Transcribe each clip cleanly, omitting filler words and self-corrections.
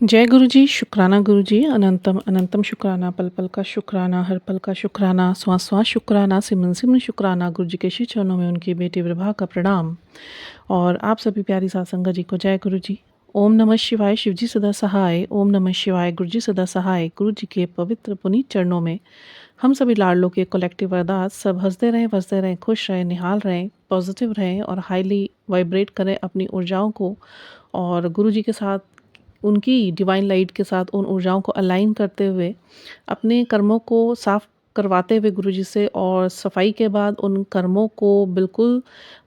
जय गुरु जी, शुक्राना गुरु जी, अनंतम अनंतम शुक्राना, पल पल का शुक्राना, हर पल का शुक्राना, श्वास श्वास शुक्राना, सिमरन सिमरन शुक्राना। गुरु जी के श्री चरणों में उनकी बेटी विभा का प्रणाम। और आप सभी प्यारी सात संगत जी को जय गुरु जी। ओम नमः शिवाय, शिव जी सदा सहाय। ओम नमः शिवाय, गुरु जी सदा सहाय। गुरु जी के पवित्र पुनीत चरणों में हम सभी लाडलों के कलेक्टिव अरदास, सब हंसते रहें, बसते रहें, खुश रहें, निहाल रहें, पॉजिटिव रहें और हाईली वाइब्रेट करें अपनी ऊर्जाओं को। और गुरु जी के साथ, उनकी डिवाइन लाइट के साथ उन ऊर्जाओं को अलाइन करते हुए अपने कर्मों को साफ करवाते हुए गुरु जी से, और सफाई के बाद उन कर्मों को बिल्कुल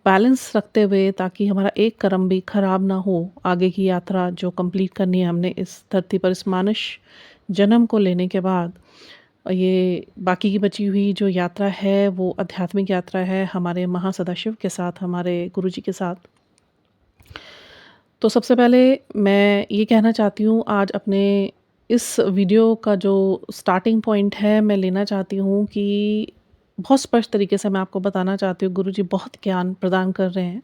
बैलेंस रखते हुए, ताकि हमारा एक कर्म भी खराब ना हो। आगे की यात्रा जो कंप्लीट करनी है हमने इस धरती पर, इस मानुष जन्म को लेने के बाद, ये बाकी की बची हुई जो यात्रा है वो आध्यात्मिक यात्रा है हमारे महासदाशिव के साथ, हमारे गुरु जी के साथ। तो सबसे पहले मैं ये कहना चाहती हूँ, आज अपने इस वीडियो का जो स्टार्टिंग पॉइंट है, मैं लेना चाहती हूँ कि बहुत स्पष्ट तरीके से मैं आपको बताना चाहती हूँ, गुरुजी बहुत ज्ञान प्रदान कर रहे हैं।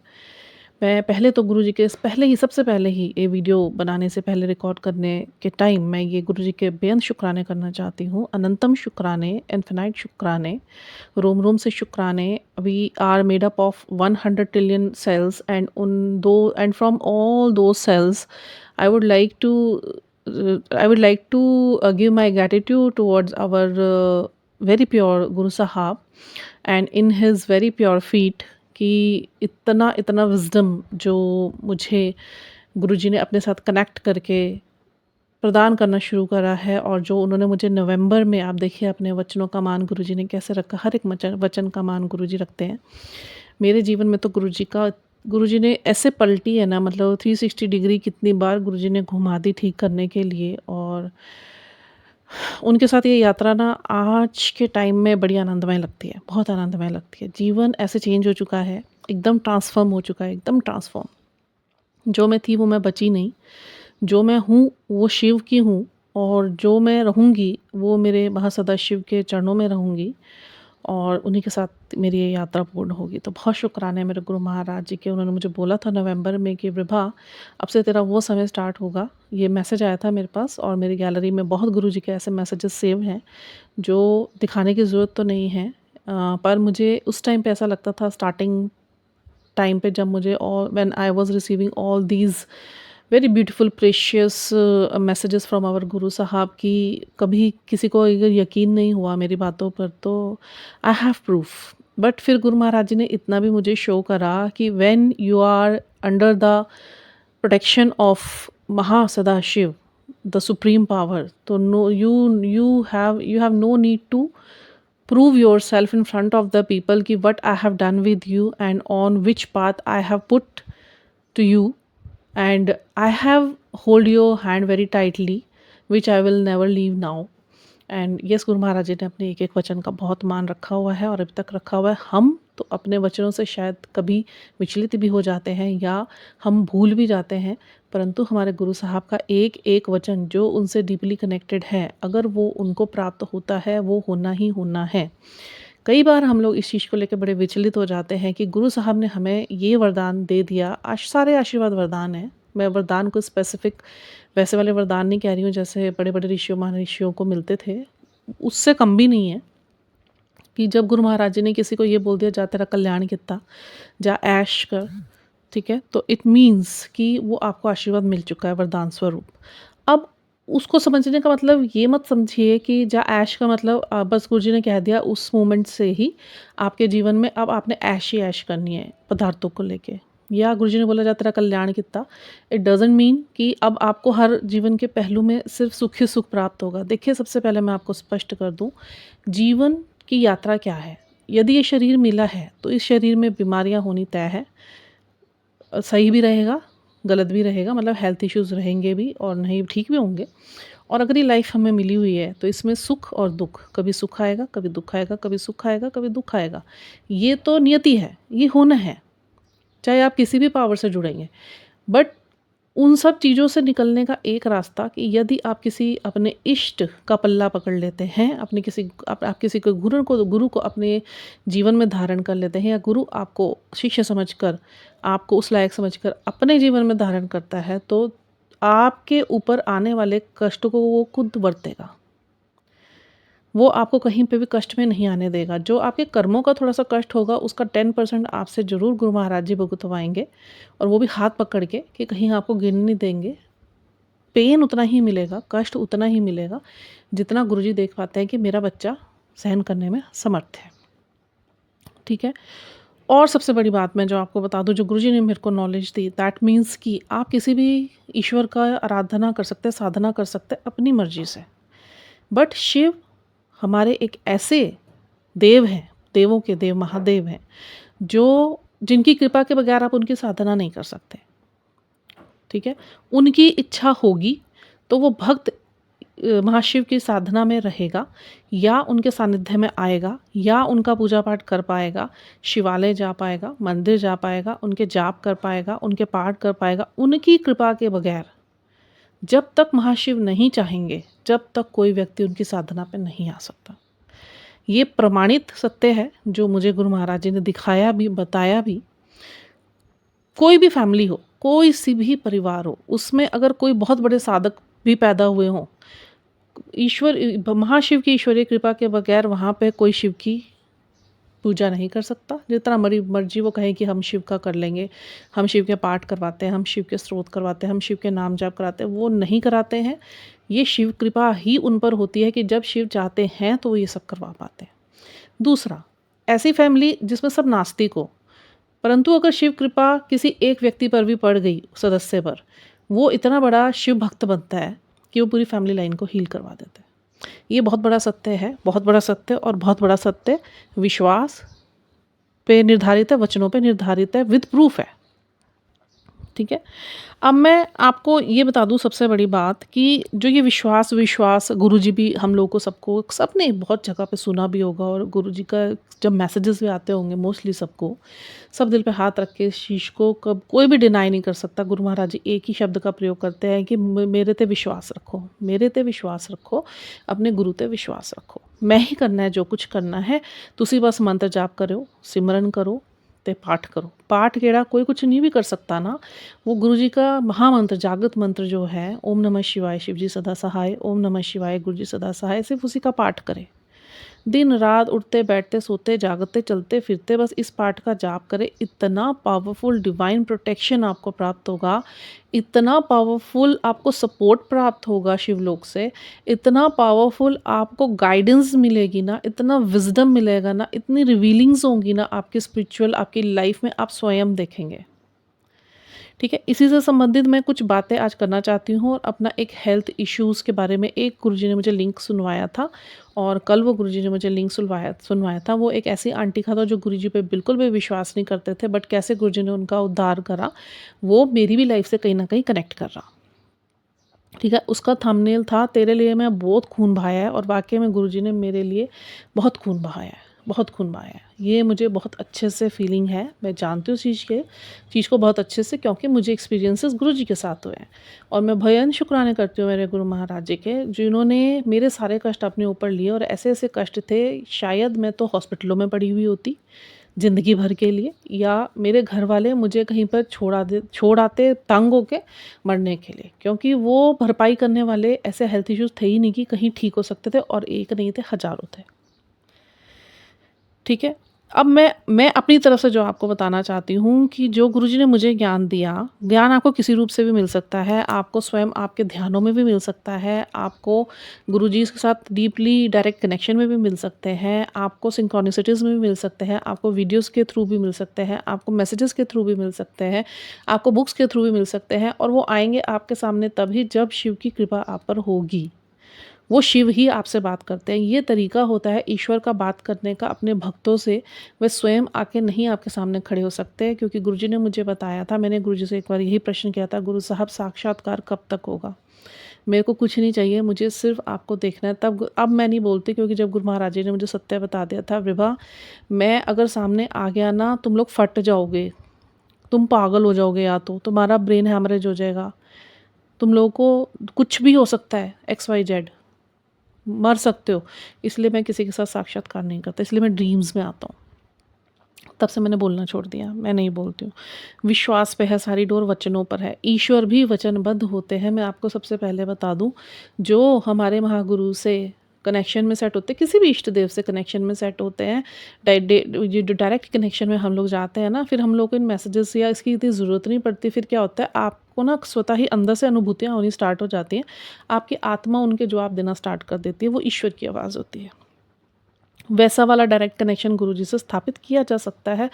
मैं पहले तो गुरुजी के पहले ही, सबसे पहले ही ये वीडियो बनाने से पहले, रिकॉर्ड करने के टाइम, मैं ये गुरुजी के बेअंत शुक्राने करना चाहती हूँ। अनंतम शुक्राने, इन्फिनाइट शुक्राने, रोम रोम से शुक्राने। We are made up of 100 trillion cells, and on those and from all those cells I would like to give my gratitude towards our very pure Guru Sahab and in his very pure feet, कि इतना इतना wisdom जो मुझे गुरुजी ने अपने साथ connect करके प्रदान करना शुरू करा है, और जो उन्होंने मुझे नवंबर में, आप देखिए अपने वचनों का मान गुरुजी ने कैसे रखा, हर एक वचन का मान गुरुजी रखते हैं। मेरे जीवन में तो गुरुजी ने ऐसे पलटी है ना, मतलब 360 डिग्री कितनी बार गुरुजी ने घुमा दी ठीक करने के लिए। और उनके साथ ये यात्रा ना आज के टाइम में बड़ी आनंदमय लगती है, बहुत आनंदमय लगती है। जीवन ऐसे चेंज हो चुका है, एकदम ट्रांसफ़ॉर्म हो चुका है, एकदम ट्रांसफ़ॉर्म। जो मैं थी वो मैं बची नहीं, जो मैं हूँ वो शिव की हूँ, और जो मैं रहूँगी वो मेरे महासदाशिव के चरणों में रहूँगी, और उन्हीं के साथ मेरी ये यात्रा पूर्ण होगी। तो बहुत शुक्राने मेरे गुरु महाराज जी के। उन्होंने मुझे बोला था नवंबर में कि विभा, अब से तेरा वो समय स्टार्ट होगा। ये मैसेज आया था मेरे पास, और मेरी गैलरी में बहुत गुरु जी के ऐसे मैसेजेस सेव हैं जो दिखाने की ज़रूरत तो नहीं है, पर मुझे उस टाइम पे ऐसा लगता था, स्टार्टिंग टाइम पे, जब मुझे, और when I was receiving all these very beautiful precious messages from our Guru Sahab, की कभी किसी को अगर यकीन नहीं हुआ मेरी बातों पर, तो आई हैव प्रूफ। बट फिर गुरु महाराज जी ने इतना भी मुझे शो करा कि when you are under the protection of Mahasadashiv, the supreme power, तो no, you have no need to prove yourself in front of the people ki what I have done with you and on which path I have put to you, and I have hold your hand very tightly, which I will never leave now। And yes, गुरु महाराज जी ने अपने एक एक वचन का बहुत मान रखा हुआ है, और अभी तक रखा हुआ है। हम तो अपने वचनों से शायद कभी विचलित भी हो जाते हैं, या हम भूल भी जाते हैं, परंतु हमारे गुरु साहब का एक एक वचन जो उनसे डीपली कनेक्टेड है, अगर वो उनको प्राप्त होता है, वो होना ही होना है। कई बार हम लोग इस चीज़ को लेकर बड़े विचलित हो जाते हैं कि गुरु साहब ने हमें ये वरदान दे दिया। सारे आशीर्वाद वरदान हैं। मैं वरदान को स्पेसिफिक वैसे वाले वरदान नहीं कह रही हूँ जैसे बड़े बड़े ऋषियों महर्षियों को मिलते थे, उससे कम भी नहीं है। कि जब गुरु महाराज जी ने किसी को ये बोल दिया, जा तेरा कल्याण कितना, जा ऐश कर, ठीक है, तो इट मीन्स कि वो आपको आशीर्वाद मिल चुका है वरदान स्वरूप। अब उसको समझने का मतलब ये मत समझिए कि जा ऐश का मतलब बस गुरु जी ने कह दिया उस मोमेंट से ही आपके जीवन में अब आपने ऐश ही ऐश करनी है पदार्थों को लेके, या गुरु जी ने बोला जा तेरा कल्याण कितना, इट डजंट मीन कि अब आपको हर जीवन के पहलू में सिर्फ सुख ही सुख प्राप्त होगा। देखिए, सबसे पहले मैं आपको स्पष्ट कर दूं, जीवन की यात्रा क्या है। यदि ये शरीर मिला है तो इस शरीर में बीमारियां होनी तय है। सही भी रहेगा, गलत भी रहेगा, मतलब हेल्थ इश्यूज़ रहेंगे भी और नहीं ठीक भी होंगे। और अगर ये लाइफ हमें मिली हुई है तो इसमें सुख और दुख, कभी सुख आएगा, कभी दुख आएगा, कभी सुख आएगा, कभी दुख आएगा। ये तो नियति है, ये होना है, चाहे आप किसी भी पावर से जुड़ेंगे। बट उन सब चीज़ों से निकलने का एक रास्ता, कि यदि आप किसी अपने इष्ट का पल्ला पकड़ लेते हैं, अपने किसी आप किसी को गुरु को अपने जीवन में धारण कर लेते हैं, या गुरु आपको शिष्य समझकर, आपको उस लायक समझकर अपने जीवन में धारण करता है, तो आपके ऊपर आने वाले कष्ट को वो खुद बरतेगा। वो आपको कहीं पे भी कष्ट में नहीं आने देगा। जो आपके कर्मों का थोड़ा-सा कष्ट होगा उसका 10% आपसे ज़रूर गुरु महाराज जी भुगतवाएँगे, और वो भी हाथ पकड़ के कि कहीं आपको गिरने नहीं देंगे। पेन उतना ही मिलेगा, कष्ट उतना ही मिलेगा, जितना गुरुजी देख पाते हैं कि मेरा बच्चा सहन करने में समर्थ है। ठीक है? और सबसे बड़ी बात मैं जो आपको बता दूँ, जो गुरुजी ने मेरे को नॉलेज दी, दैट मीन्स कि आप किसी भी ईश्वर का आराधना कर सकते हैं, साधना कर सकते हैं अपनी मर्ज़ी से। बट शिव हमारे एक ऐसे देव हैं, देवों के देव, महादेव हैं, जो जिनकी कृपा के बगैर आप उनकी साधना नहीं कर सकते। ठीक है? उनकी इच्छा होगी तो वो भक्त महाशिव की साधना में रहेगा, या उनके सानिध्य में आएगा, या उनका पूजा पाठ कर पाएगा, शिवालय जा पाएगा, मंदिर जा पाएगा, उनके जाप कर पाएगा, उनके पाठ कर पाएगा। उनकी कृपा के बगैर जब तक महाशिव नहीं चाहेंगे, जब तक कोई व्यक्ति उनकी साधना पे नहीं आ सकता। ये प्रमाणित सत्य है जो मुझे गुरु महाराज जी ने दिखाया भी, बताया भी। कोई भी फैमिली हो, कोई सी भी परिवार हो, उसमें अगर कोई बहुत बड़े साधक भी पैदा हुए हों, महाशिव की ईश्वरीय कृपा के बगैर वहाँ पे कोई शिव की पूजा नहीं कर सकता। जितना मर्जी वो कहें कि हम शिव का कर लेंगे, हम शिव के पाठ करवाते हैं, हम शिव के स्तोत्र करवाते हैं, हम शिव के नाम जाप कराते हैं, वो नहीं कराते हैं। ये शिव कृपा ही उन पर होती है कि जब शिव चाहते हैं तो वो ये सब करवा पाते हैं। दूसरा, ऐसी फैमिली जिसमें सब नास्तिक हो, परंतु अगर शिव कृपा किसी एक व्यक्ति पर भी पड़ गई, सदस्य पर, वो इतना बड़ा शिव भक्त बनता है कि वो पूरी फैमिली लाइन को हील करवा देता है। ये बहुत बड़ा सत्य है, बहुत बड़ा सत्य, और बहुत बड़ा सत्य विश्वास पे निर्धारित है, वचनों पे निर्धारित है, विद प्रूफ है। ठीक है? अब मैं आपको ये बता दूँ सबसे बड़ी बात कि जो ये विश्वास गुरुजी भी हम लोगों को, सबको, सबने बहुत जगह पे सुना भी होगा, और गुरुजी का जब मैसेजेस भी आते होंगे मोस्टली सबको, सब दिल पे हाथ रख के इस चीज़ को कब कोई भी डिनाई नहीं कर सकता। गुरु महाराज जी एक ही शब्द का प्रयोग करते हैं कि मेरे ते विश्वास रखो, मेरे ते विश्वास रखो, अपने गुरु ते विश्वास रखो। मैं ही करना है जो कुछ करना है, तुसी बस मंत्र जाप करो, सिमरन करो ते पाठ करो। पाठ केड़ा कोई कुछ नहीं भी कर सकता ना, वो गुरुजी का महामंत्र, जागृत मंत्र जो है, ओम नमः शिवाय शिव जी सदा सहाय, ओम नमः शिवाय गुरु जी सदा सहाय, सिर्फ उसी का पाठ करें। दिन रात उठते बैठते सोते जागते चलते फिरते बस इस पाठ का जाप करें। इतना पावरफुल डिवाइन प्रोटेक्शन आपको प्राप्त होगा, इतना पावरफुल आपको सपोर्ट प्राप्त होगा शिवलोक से, इतना पावरफुल आपको गाइडेंस मिलेगी ना, इतना विजडम मिलेगा ना, इतनी रिवीलिंग्स होंगी ना आपकी स्पिरिचुअल, आपकी लाइफ में, आप स्वयं देखेंगे। ठीक है? इसी से संबंधित मैं कुछ बातें आज करना चाहती हूँ, और अपना एक हेल्थ इश्यूज़ के बारे में एक गुरुजी ने मुझे लिंक सुनवाया था, और कल वो गुरुजी ने मुझे लिंक सुनवाया था। वो एक ऐसी आंटी का था जो गुरुजी पे बिल्कुल भी विश्वास नहीं करते थे, बट कैसे गुरुजी ने उनका उद्धार करा, वो मेरी भी लाइफ से कहीं न कहीं कनेक्ट कर रहा। ठीक है? उसका थंबनेल था, तेरे लिए मैं बहुत खून बहाया है, और वाक़ई में गुरुजी ने मेरे लिए बहुत खून बहाया है, बहुत खून बहाया है। ये मुझे बहुत अच्छे से फ़ीलिंग है, मैं जानती हूँ इस चीज़ को बहुत अच्छे से, क्योंकि मुझे एक्सपीरियंसेस गुरुजी के साथ हुए हैं, और मैं बेअदब शुक्राने करती हूँ मेरे गुरु महाराज जी के, जिन्होंने मेरे सारे कष्ट अपने ऊपर लिए, और ऐसे-ऐसे कष्ट थे, शायद मैं तो हॉस्पिटलों में पड़ी हुई होती ज़िंदगी भर के लिए, या मेरे घर वाले मुझे कहीं पर छोड़ आते तंग होके मरने के लिए, क्योंकि वो भरपाई करने वाले ऐसे हेल्थ इश्यूज़ थे ही नहीं कि कहीं ठीक हो सकते थे, और एक नहीं थे, हज़ारों थे। ठीक है? अब मैं अपनी तरफ से जो आपको बताना चाहती हूँ कि जो गुरुजी ने मुझे ज्ञान दिया, ज्ञान आपको किसी रूप से भी मिल सकता है, आपको स्वयं आपके ध्यानों में भी मिल सकता है, आपको गुरुजी के साथ डीपली डायरेक्ट कनेक्शन में भी मिल सकते हैं, आपको सिंक्रोनिसिटीज़ में भी मिल सकते हैं, आपको वीडियोज़ के थ्रू भी मिल सकते हैं, आपको मैसेजेस के थ्रू भी मिल सकते हैं, आपको बुक्स के थ्रू भी मिल सकते हैं, और वो आएँगे आपके सामने तभी जब शिव की कृपा आप पर होगी। वो शिव ही आपसे बात करते हैं। ये तरीका होता है ईश्वर का बात करने का अपने भक्तों से। वे स्वयं आके नहीं आपके सामने खड़े हो सकते, क्योंकि गुरुजी ने मुझे बताया था, मैंने गुरुजी से एक बार यही प्रश्न किया था, गुरु साहब साक्षात्कार कब तक होगा? मेरे को कुछ नहीं चाहिए, मुझे सिर्फ़ आपको देखना है। तब अब मैं नहीं बोलती, क्योंकि जब गुरु महाराज जी ने मुझे सत्य बता दिया था, विभा मैं अगर सामने आ गया ना, तुम लोग फट जाओगे, तुम पागल हो जाओगे, या तो तुम्हारा ब्रेन हैमरेज हो जाएगा, तुम लोगों को कुछ भी हो सकता है, एक्स वाई जेड। मर सकते हो, इसलिए मैं किसी के साथ साक्षात्कार नहीं करता, इसलिए मैं ड्रीम्स में आता हूँ। तब से मैंने बोलना छोड़ दिया, मैं नहीं बोलती हूँ। विश्वास पे है सारी डोर, वचनों पर है। ईश्वर भी वचनबद्ध होते हैं, मैं आपको सबसे पहले बता दूँ। जो हमारे महागुरु से कनेक्शन में सेट होते हैं, किसी भी इष्ट देव से कनेक्शन में सेट होते हैं, ये जो डायरेक्ट कनेक्शन में हम लोग जाते हैं ना, फिर हम लोग को इन मैसेजेस या इसकी इतनी ज़रूरत नहीं पड़ती। फिर क्या होता है, आपको ना स्वतः ही अंदर से अनुभूतियाँ होनी स्टार्ट हो जाती हैं। आपकी आत्मा उनके जवाब देना स्टार्ट कर देती है, वो ईश्वर की आवाज़ होती है। वैसा वाला डायरेक्ट कनेक्शन गुरुजी से स्थापित किया जा सकता है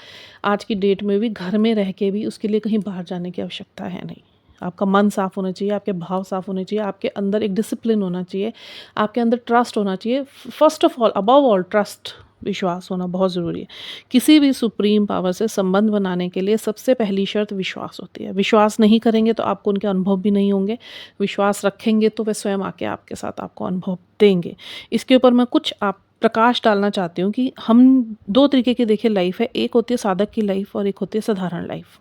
आज की डेट में भी, घर में रह के भी। उसके लिए कहीं बाहर जाने की आवश्यकता है नहीं। आपका मन साफ़ होना चाहिए, आपके भाव साफ़ होने चाहिए, आपके अंदर एक डिसिप्लिन होना चाहिए, आपके अंदर ट्रस्ट होना चाहिए। First of all, above all trust, विश्वास होना बहुत ज़रूरी है। किसी भी सुप्रीम पावर से संबंध बनाने के लिए सबसे पहली शर्त विश्वास होती है। विश्वास नहीं करेंगे तो आपको उनके अनुभव भी नहीं होंगे। विश्वास रखेंगे तो वे स्वयं आके आपके साथ आपको अनुभव देंगे। इसके ऊपर मैं कुछ आप प्रकाश डालना चाहती हूँ कि हम दो तरीके की देखिए लाइफ है। एक होती है साधक की लाइफ और एक होती है साधारण लाइफ।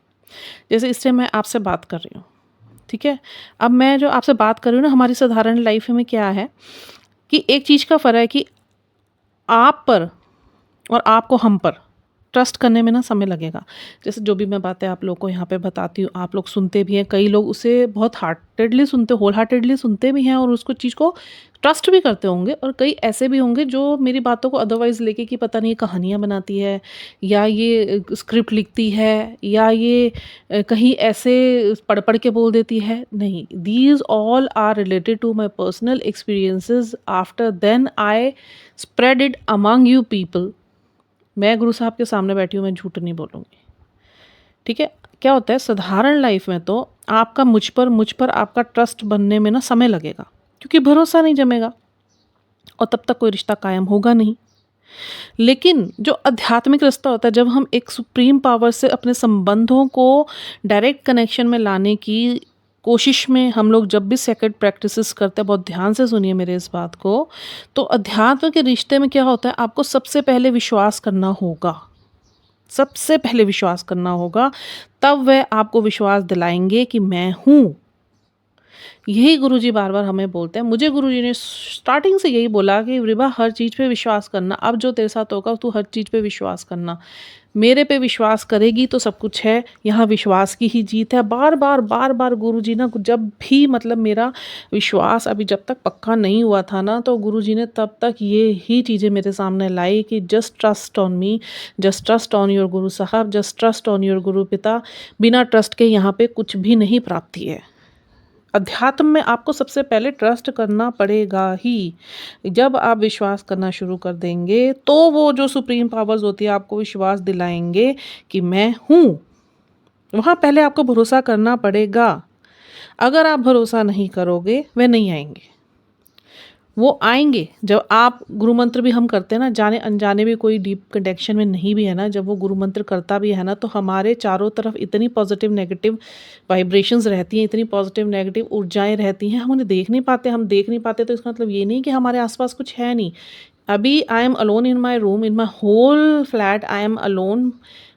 जैसे इससे मैं आपसे बात कर रही हूँ, ठीक है। अब मैं जो आपसे बात कर रही हूँ ना, हमारी साधारण लाइफ में क्या है कि एक चीज़ का फ़र्क है कि आप पर और आपको हम पर ट्रस्ट करने में ना समय लगेगा। जैसे जो भी मैं बातें आप लोग को यहाँ पे बताती हूँ, आप लोग सुनते भी हैं, कई लोग उसे बहुत हार्टेडली सुनते, होल हार्टेडली सुनते भी हैं और उसको चीज़ को ट्रस्ट भी करते होंगे। और कई ऐसे भी होंगे जो मेरी बातों को अदरवाइज़ लेके कि पता नहीं कहानियाँ बनाती है, या ये स्क्रिप्ट लिखती है, या ये कहीं ऐसे पढ़ पढ़ के बोल देती है। नहीं, these all are related to my personal experiences. After then I spread it among you people. मैं गुरु साहब के सामने बैठी हूँ, मैं झूठ नहीं बोलूँगी, ठीक है। क्या होता है साधारण लाइफ में, तो आपका मुझ पर आपका ट्रस्ट बनने में ना समय लगेगा, क्योंकि भरोसा नहीं जमेगा और तब तक कोई रिश्ता कायम होगा नहीं। लेकिन जो आध्यात्मिक रिश्ता होता है, जब हम एक सुप्रीम पावर से अपने संबंधों को डायरेक्ट कनेक्शन में लाने की कोशिश में हम लोग जब भी सेक्रेड प्रैक्टिसेस करते हैं, बहुत ध्यान से सुनिए मेरे इस बात को, तो अध्यात्म के रिश्ते में क्या होता है, आपको सबसे पहले विश्वास करना होगा। सबसे पहले विश्वास करना होगा, तब वह आपको विश्वास दिलाएंगे कि मैं हूँ। यही गुरुजी बार-बार हमें बोलते हैं। मुझे गुरुजी ने स्टार्टिंग से यही बोला कि रिबा हर चीज़ पे विश्वास करना, अब जो तेरे साथ होगा तू हर चीज़ पे विश्वास करना। मेरे पे विश्वास करेगी तो सब कुछ है, यहाँ विश्वास की ही जीत है। बार-बार गुरुजी ना जब भी मतलब मेरा विश्वास अभी जब तक पक्का नहीं हुआ था ना, तो गुरुजी ने तब तक ये ही चीज़ें मेरे सामने लाई कि just trust on me, just trust on your गुरु साहब, जस्ट ट्रस्ट ऑन योर गुरु पिता। बिना ट्रस्ट के यहाँ पे कुछ भी नहीं प्राप्ति है। अध्यात्म में आपको सबसे पहले ट्रस्ट करना पड़ेगा ही। जब आप विश्वास करना शुरू कर देंगे, तो वो जो सुप्रीम पावर्स होती है आपको विश्वास दिलाएंगे कि मैं हूँ। वहाँ पहले आपको भरोसा करना पड़ेगा। अगर आप भरोसा नहीं करोगे, वे नहीं आएंगे। वो आएंगे जब आप गुरु मंत्र भी हम करते हैं ना, जाने अनजाने भी कोई डीप कनेक्शन में नहीं भी है ना, जब वो गुरु मंत्र करता भी है ना, तो हमारे चारों तरफ इतनी पॉजिटिव नेगेटिव वाइब्रेशंस रहती हैं, इतनी पॉजिटिव नेगेटिव ऊर्जाएं रहती हैं, हम उन्हें देख नहीं पाते। हम देख नहीं पाते तो इसका मतलब ये नहीं कि हमारे आसपास कुछ है नहीं। अभी I am alone in my room, in my whole flat I am alone,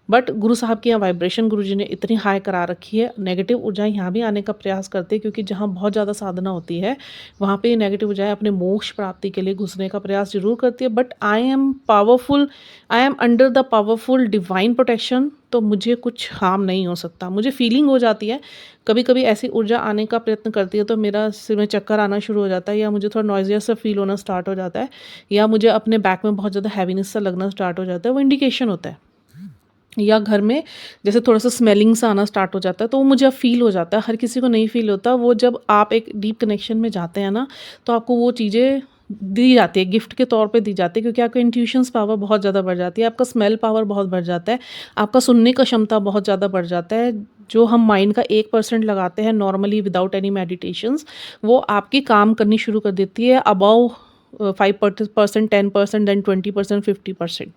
but Guru Sahab की यहाँ वाइब्रेशन गुरु जी ने इतनी हाई करा रखी है। नेगेटिव ऊर्जाएं यहाँ भी आने का प्रयास करते हैं, क्योंकि जहाँ बहुत ज़्यादा साधना होती है वहाँ पे नेगेटिव ऊर्जाएं अपने मोक्ष प्राप्ति के लिए घुसने का प्रयास जरूर करती है। But I am powerful, I am under the powerful divine protection, तो मुझे कुछ हार्म नहीं हो सकता। मुझे फीलिंग हो जाती है, कभी कभी ऐसी ऊर्जा आने का प्रयत्न करती है तो मेरा सिर में चक्कर आना शुरू हो जाता है, या मुझे थोड़ा नॉइजियस सा फील होना स्टार्ट हो जाता है, या मुझे अपने बैक में बहुत ज़्यादा हैवीनेस सा लगना स्टार्ट हो जाता है। वो इंडिकेशन होता है। या घर में जैसे थोड़ा सा स्मेलिंग सा आना स्टार्ट हो जाता है, तो वो मुझे अब फ़ील हो जाता है। हर किसी को नहीं फ़ील होता। वो जब आप एक डीप कनेक्शन में जाते हैं ना, तो आपको वो चीज़ें दी जाती है, गिफ्ट के तौर पे दी जाती है, क्योंकि आपका इंट्यूशंस पावर बहुत ज़्यादा बढ़ जाती है, आपका स्मेल पावर बहुत बढ़ जाता है, आपका सुनने का क्षमता बहुत ज़्यादा बढ़ जाता है। जो हम माइंड का 1% लगाते हैं नॉर्मली विदाउट एनी मेडिटेशंस, वो आपकी काम करनी शुरू कर देती है अबव 5%, 10%, देन 20%, 50%।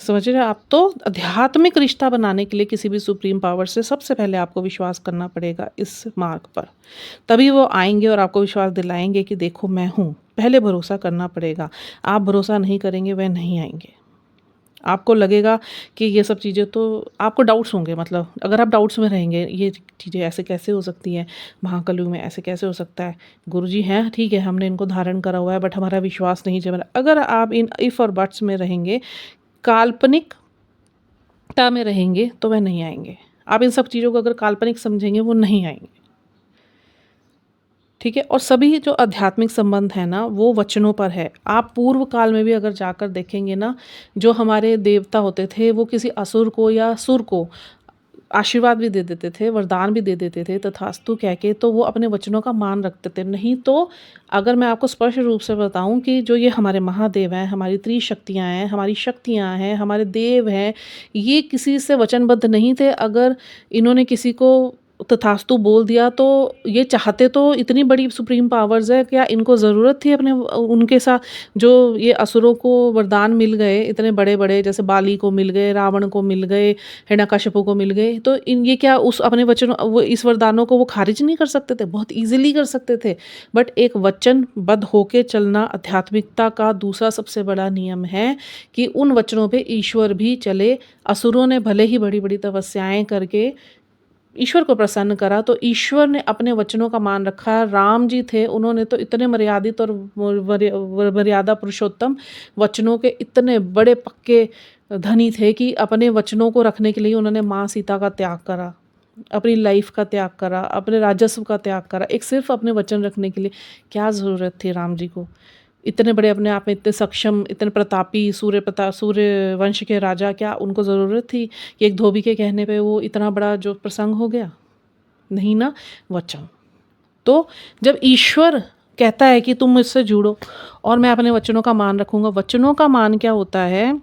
समझ रहे हैं आप? तो आध्यात्मिक रिश्ता बनाने के लिए किसी भी सुप्रीम पावर से सबसे पहले आपको विश्वास करना पड़ेगा इस मार्ग पर। तभी वो आएंगे और आपको विश्वास दिलाएंगे कि देखो मैं हूँ। पहले भरोसा करना पड़ेगा। आप भरोसा नहीं करेंगे, वह नहीं आएंगे। आपको लगेगा कि ये सब चीज़ें, तो आपको डाउट्स होंगे, मतलब अगर आप डाउट्स में रहेंगे, ये चीज़ें ऐसे कैसे हो सकती हैं, महाकलयुग में ऐसे कैसे हो सकता है, गुरुजी हैं ठीक है, हमने इनको धारण करा हुआ है, बट हमारा विश्वास नहीं जम रहा। अगर आप इन इफ़ और बट्स में रहेंगे, काल्पनिकता में रहेंगे तो वह नहीं आएँगे। आप इन सब चीज़ों को अगर काल्पनिक समझेंगे वो नहीं आएँगे। ठीक है? और सभी जो आध्यात्मिक संबंध है ना वो वचनों पर है। आप पूर्व काल में भी अगर जाकर देखेंगे ना, जो हमारे देवता होते थे वो किसी असुर को या सुर को आशीर्वाद भी दे देते थे, वरदान भी दे देते थे तथास्तु कह के, तो वो अपने वचनों का मान रखते थे। नहीं तो अगर मैं आपको स्पष्ट रूप से बताऊँ कि जो ये हमारे महादेव हैं, हमारी त्रिशक्तियाँ हैं, हमारी शक्तियाँ हैं, हमारे देव हैं, ये किसी से वचनबद्ध नहीं थे। अगर इन्होंने किसी को तथास्तु बोल दिया तो ये चाहते तो इतनी बड़ी सुप्रीम पावर्स है, क्या इनको ज़रूरत थी अपने उनके साथ जो ये असुरों को वरदान मिल गए इतने बड़े-बड़े, जैसे बाली को मिल गए, रावण को मिल गए, हिरण्यकशिपु को मिल गए, तो इन ये क्या उस अपने वचन वो इस वरदानों को वो खारिज नहीं कर सकते थे? बहुत ईज़िली कर सकते थे। बट एक वचनबद्ध होके चलना आध्यात्मिकता का दूसरा सबसे बड़ा नियम है कि उन वचनों पे ईश्वर भी चले। असुरों ने भले ही बड़ी-बड़ी तपस्याएँ करके ईश्वर को प्रसन्न करा, तो ईश्वर ने अपने वचनों का मान रखा। राम जी थे, उन्होंने तो इतने मर्यादित और मर्यादा पुरुषोत्तम वचनों के इतने बड़े पक्के धनी थे कि अपने वचनों को रखने के लिए उन्होंने माँ सीता का त्याग करा, अपनी लाइफ का त्याग करा, अपने राजस्व का त्याग करा, एक सिर्फ अपने वचन रखने के लिए। क्या ज़रूरत थी राम जी को? इतने बड़े अपने आप में इतने सक्षम, इतने प्रतापी, सूर्य वंश के राजा, क्या उनको ज़रूरत थी कि एक धोबी के कहने पे वो इतना बड़ा जो प्रसंग हो गया? नहीं ना, वचन। तो जब ईश्वर कहता है कि तुम मुझसे जुड़ो और मैं अपने वचनों का मान रखूँगा, वचनों का मान क्या होता है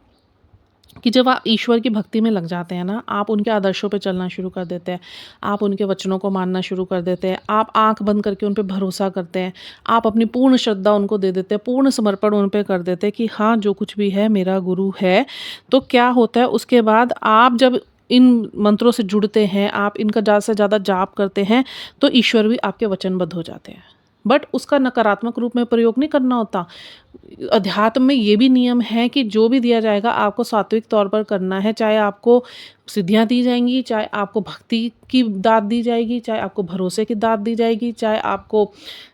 कि जब आप ईश्वर की भक्ति में लग जाते हैं ना, आप उनके आदर्शों पे चलना शुरू कर देते हैं, आप उनके वचनों को मानना शुरू कर देते हैं, आप आँख बंद करके उन पे भरोसा करते हैं, आप अपनी पूर्ण श्रद्धा उनको दे देते हैं, पूर्ण समर्पण उन पे कर देते हैं कि हाँ, जो कुछ भी है मेरा गुरु है। तो क्या होता है उसके बाद आप जब इन मंत्रों से जुड़ते हैं, आप इनका ज़्यादा से ज़्यादा जाप करते हैं, तो ईश्वर भी आपके वचनबद्ध हो जाते हैं। बट उसका नकारात्मक रूप में प्रयोग नहीं करना होता। अध्यात्म में ये भी नियम है कि जो भी दिया जाएगा आपको सात्विक तौर पर करना है, चाहे आपको सिद्धियाँ दी जाएँगी, चाहे आपको भक्ति की दात दी जाएगी, चाहे आपको भरोसे की दात दी जाएगी, चाहे आपको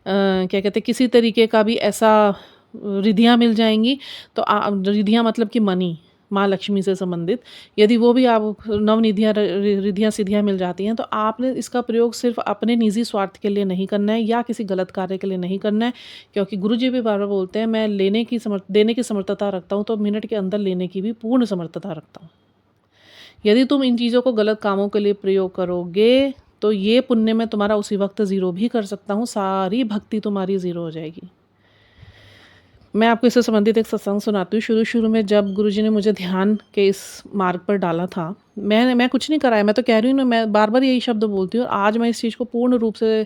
क्या कहते हैं किसी तरीके का भी ऐसा रिधियाँ मिल जाएँगी, तो रिधियाँ मतलब कि मनी, माँ लक्ष्मी से संबंधित, यदि वो भी आप नवनिधियाँ रिधियाँ सिद्धियाँ मिल जाती हैं, तो आपने इसका प्रयोग सिर्फ अपने निजी स्वार्थ के लिए नहीं करना है या किसी गलत कार्य के लिए नहीं करना है, क्योंकि गुरु जी भी बार-बार बोलते हैं, मैं देने की समर्थता रखता हूँ, तो मिनट के अंदर लेने की भी पूर्ण समर्थता रखता हूँ। यदि तुम इन चीज़ों को गलत कामों के लिए प्रयोग करोगे, तो ये पुण्य मैं तुम्हारा उसी वक्त ज़ीरो भी कर सकता हूँ, सारी भक्ति तुम्हारी ज़ीरो हो जाएगी। मैं आपको इससे संबंधित एक सत्संग सुनाती हूँ। शुरू-शुरू में जब गुरुजी ने मुझे ध्यान के इस मार्ग पर डाला था, मैं कुछ नहीं कराया, मैं तो कह रही हूँ ना, मैं बार-बार यही शब्द बोलती हूँ और आज मैं इस चीज़ को पूर्ण रूप से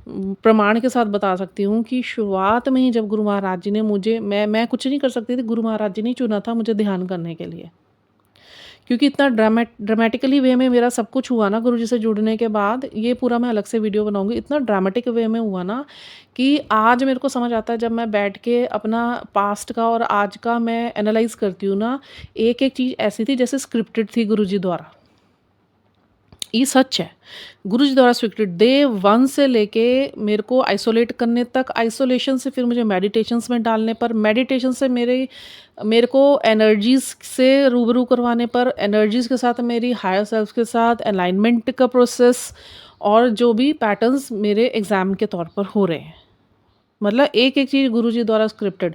प्रमाण के साथ बता सकती हूँ कि शुरुआत में ही जब गुरु महाराज जी ने मुझे मैं कुछ नहीं कर सकती थी, गुरु महाराज जी ने चुना था मुझे ध्यान करने के लिए। क्योंकि इतना ड्रामेटिकली वे में मेरा सब कुछ हुआ ना गुरुजी से जुड़ने के बाद, ये पूरा मैं अलग से वीडियो बनाऊँगी। इतना ड्रामेटिक वे में हुआ ना कि आज मेरे को समझ आता है, जब मैं बैठ के अपना पास्ट का और आज का मैं एनालाइज़ करती हूँ ना, एक-एक चीज़ ऐसी थी जैसे स्क्रिप्टेड थी गुरुजी द्वारा। ये सच है। गुरुजी द्वारा स्वीकृत डे 1 से लेके मेरे को आइसोलेट करने तक, आइसोलेशन से फिर मुझे मेडिटेशंस में डालने पर, मेडिटेशन से मेरे को एनर्जीज़ से रूबरू करवाने पर, एनर्जीज़ के साथ मेरी हायर सेल्फ के साथ अलाइनमेंट का प्रोसेस और जो भी पैटर्न्स मेरे एग्ज़ाम के तौर पर हो रहे हैं। मतलब एक-एक चीज़ गुरुजी द्वारा स्क्रिप्टेड।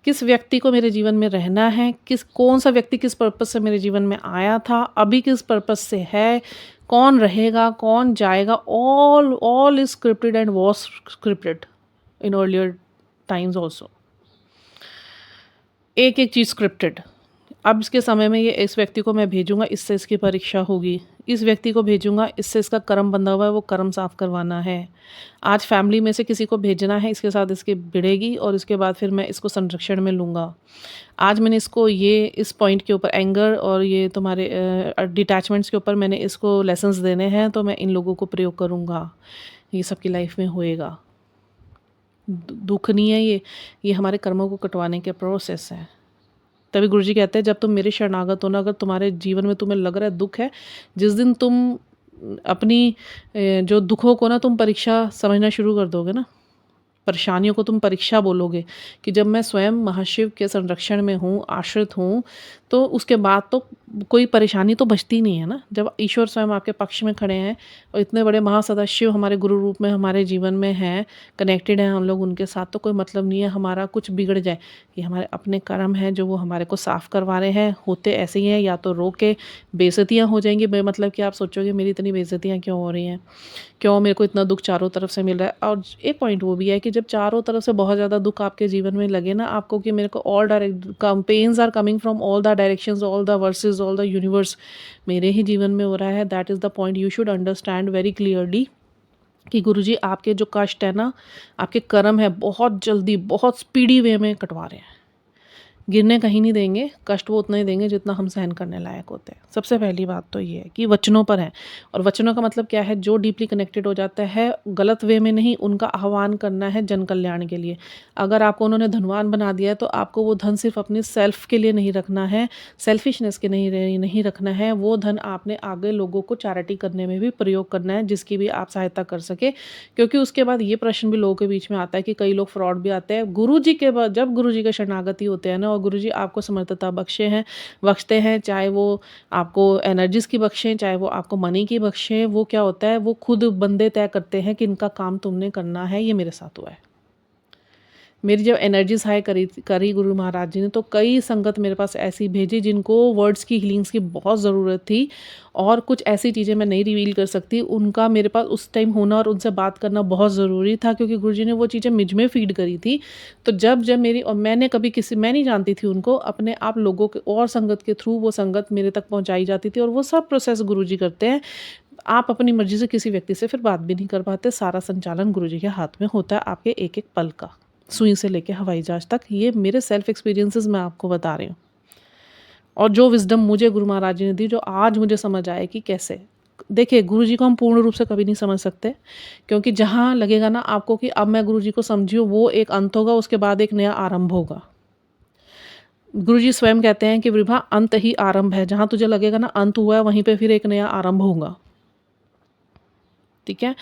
किस व्यक्ति को मेरे जीवन में रहना है, कौन-सा व्यक्ति किस पर्पज़ से मेरे जीवन में आया था, अभी किस पर्पज़ से है, कौन रहेगा, कौन जाएगा, all is scripted and was scripted in earlier times also. एक-एक चीज़ स्क्रिप्टेड। अब इसके समय में ये इस व्यक्ति को मैं भेजूँगा, इससे इसकी परीक्षा होगी। इस व्यक्ति को भेजूँगा, इससे इसका कर्म बंधा हुआ है, वो कर्म साफ़ करवाना है। आज फैमिली में से किसी को भेजना है, इसके साथ इसकी भिड़ेगी और इसके बाद फिर मैं इसको संरक्षण में लूँगा। आज मैंने इसको इस पॉइंट के ऊपर एंगर और ये तुम्हारे डिटैचमेंट्स के ऊपर मैंने इसको लेसन्स देने हैं, तो मैं इन लोगों को प्रयोग करूँगा। ये सबकी लाइफ में होएगा। दुःख नहीं है ये हमारे कर्मों को कटवाने के प्रोसेस है। तभी गुरुजी कहते हैं, जब तुम मेरे शरणागत हो ना, अगर तुम्हारे जीवन में तुम्हें लग रहा है दुःख है, जिस दिन तुम अपनी जो दुखों को ना तुम परीक्षा समझना शुरू कर दोगे ना, परेशानियों को तुम परीक्षा बोलोगे कि जब मैं स्वयं महाशिव के संरक्षण में हूँ, आश्रित हूँ, तो उसके बाद तो कोई परेशानी तो बचती नहीं है ना। जब ईश्वर स्वयं आपके पक्ष में खड़े हैं और इतने बड़े महासदाशिव हमारे गुरु रूप में हमारे जीवन में हैं, कनेक्टेड हैं हम लोग उनके साथ, तो कोई मतलब नहीं है हमारा कुछ बिगड़ जाए। ये हमारे अपने कर्म हैं जो वो हमारे को साफ़ करवा रहे हैं, होते ऐसे ही हैं, या तो रो के बेइज़्ज़तियाँ हो जाएँगी बेमतलब कि आप सोचोगे मेरी इतनी बेइज़्ज़तियाँ क्यों हो रही हैं? क्यों मेरे को इतना दुःख चारों तरफ से मिल रहा है। और एक पॉइंट वो भी है कि जब चारों तरफ से बहुत ज़्यादा दुःख आपके जीवन में लगे ना आपको कि मेरे को all direct pens are coming from all the directions, all the verses, all the universe मेरे ही जीवन में हो रहा है, that is the point you should understand very clearly कि गुरुजी आपके जो कष्ट है ना, आपके कर्म है, बहुत जल्दी बहुत स्पीडी वे में कटवा रहे हैं। गिरने कहीं नहीं देंगे, कष्ट वो उतना ही देंगे जितना हम सहन करने लायक होते हैं। सबसे पहली बात तो ये है कि वचनों पर है, और वचनों का मतलब क्या है, जो डीपली कनेक्टेड हो जाता है गलत वे में नहीं, उनका आह्वान करना है जन कल्याण के लिए। अगर आपको उन्होंने धनवान बना दिया है तो आपको वो धन सिर्फ अपने सेल्फ के लिए नहीं रखना है, सेल्फिशनेस के नहीं रखना है, वो धन आपने आगे लोगों को चैरिटी करने में भी प्रयोग करना है, जिसकी भी आप सहायता कर सके। क्योंकि उसके बाद ये प्रश्न भी लोगों के बीच में आता है कि कई लोग फ्रॉड भी आते हैं गुरु जी के बाद, जब गुरु जी के शरणागति होते हैं ना, और गुरु जी आपको समर्थता बख्शते हैं, चाहे वो आपको एनर्जीज़ की बख्शें, चाहे वो आपको मनी की बख्शें, वो क्या होता है, वो खुद बंदे तय करते हैं कि इनका काम तुमने करना है। ये मेरे साथ हुआ है। मेरी जब एनर्जीज़ हाई करी गुरु महाराज जी ने, तो कई संगत मेरे पास ऐसी भेजी जिनको वर्ड्स की हीलिंग्स की बहुत ज़रूरत थी, और कुछ ऐसी चीज़ें मैं नहीं रिवील कर सकती, उनका मेरे पास उस टाइम होना और उनसे बात करना बहुत ज़रूरी था, क्योंकि गुरुजी ने वो चीज़ें मुझ में फ़ीड करी थी। तो जब मेरी, और मैंने कभी मैं नहीं जानती थी उनको, अपने आप लोगों के और संगत के थ्रू वो संगत मेरे तक पहुँचाई जाती थी, और वो सब प्रोसेस गुरुजी करते हैं। आप अपनी मर्ज़ी से किसी व्यक्ति से फिर बात भी नहीं कर पाते, सारा संचालन गुरुजी के हाथ में होता है, आपके एक-एक पल का, सुई से लेके हवाई जहाज़ तक। ये मेरे सेल्फ एक्सपीरियंसेस मैं आपको बता रही हूँ, और जो विज़डम मुझे गुरु महाराज जी ने दी, जो आज मुझे समझ आए कि कैसे। देखिए, गुरु जी को हम पूर्ण रूप से कभी नहीं समझ सकते, क्योंकि जहाँ लगेगा ना आपको कि अब मैं गुरु जी को समझी हूँ, वो एक अंत होगा, उसके बाद एक नया आरंभ होगा। गुरु जी स्वयं कहते हैं कि विभा अंत ही आरंभ है, जहाँ तुझे लगेगा ना अंत हुआ है, वहीं पे फिर एक नया आरंभ होगा। ठीक है?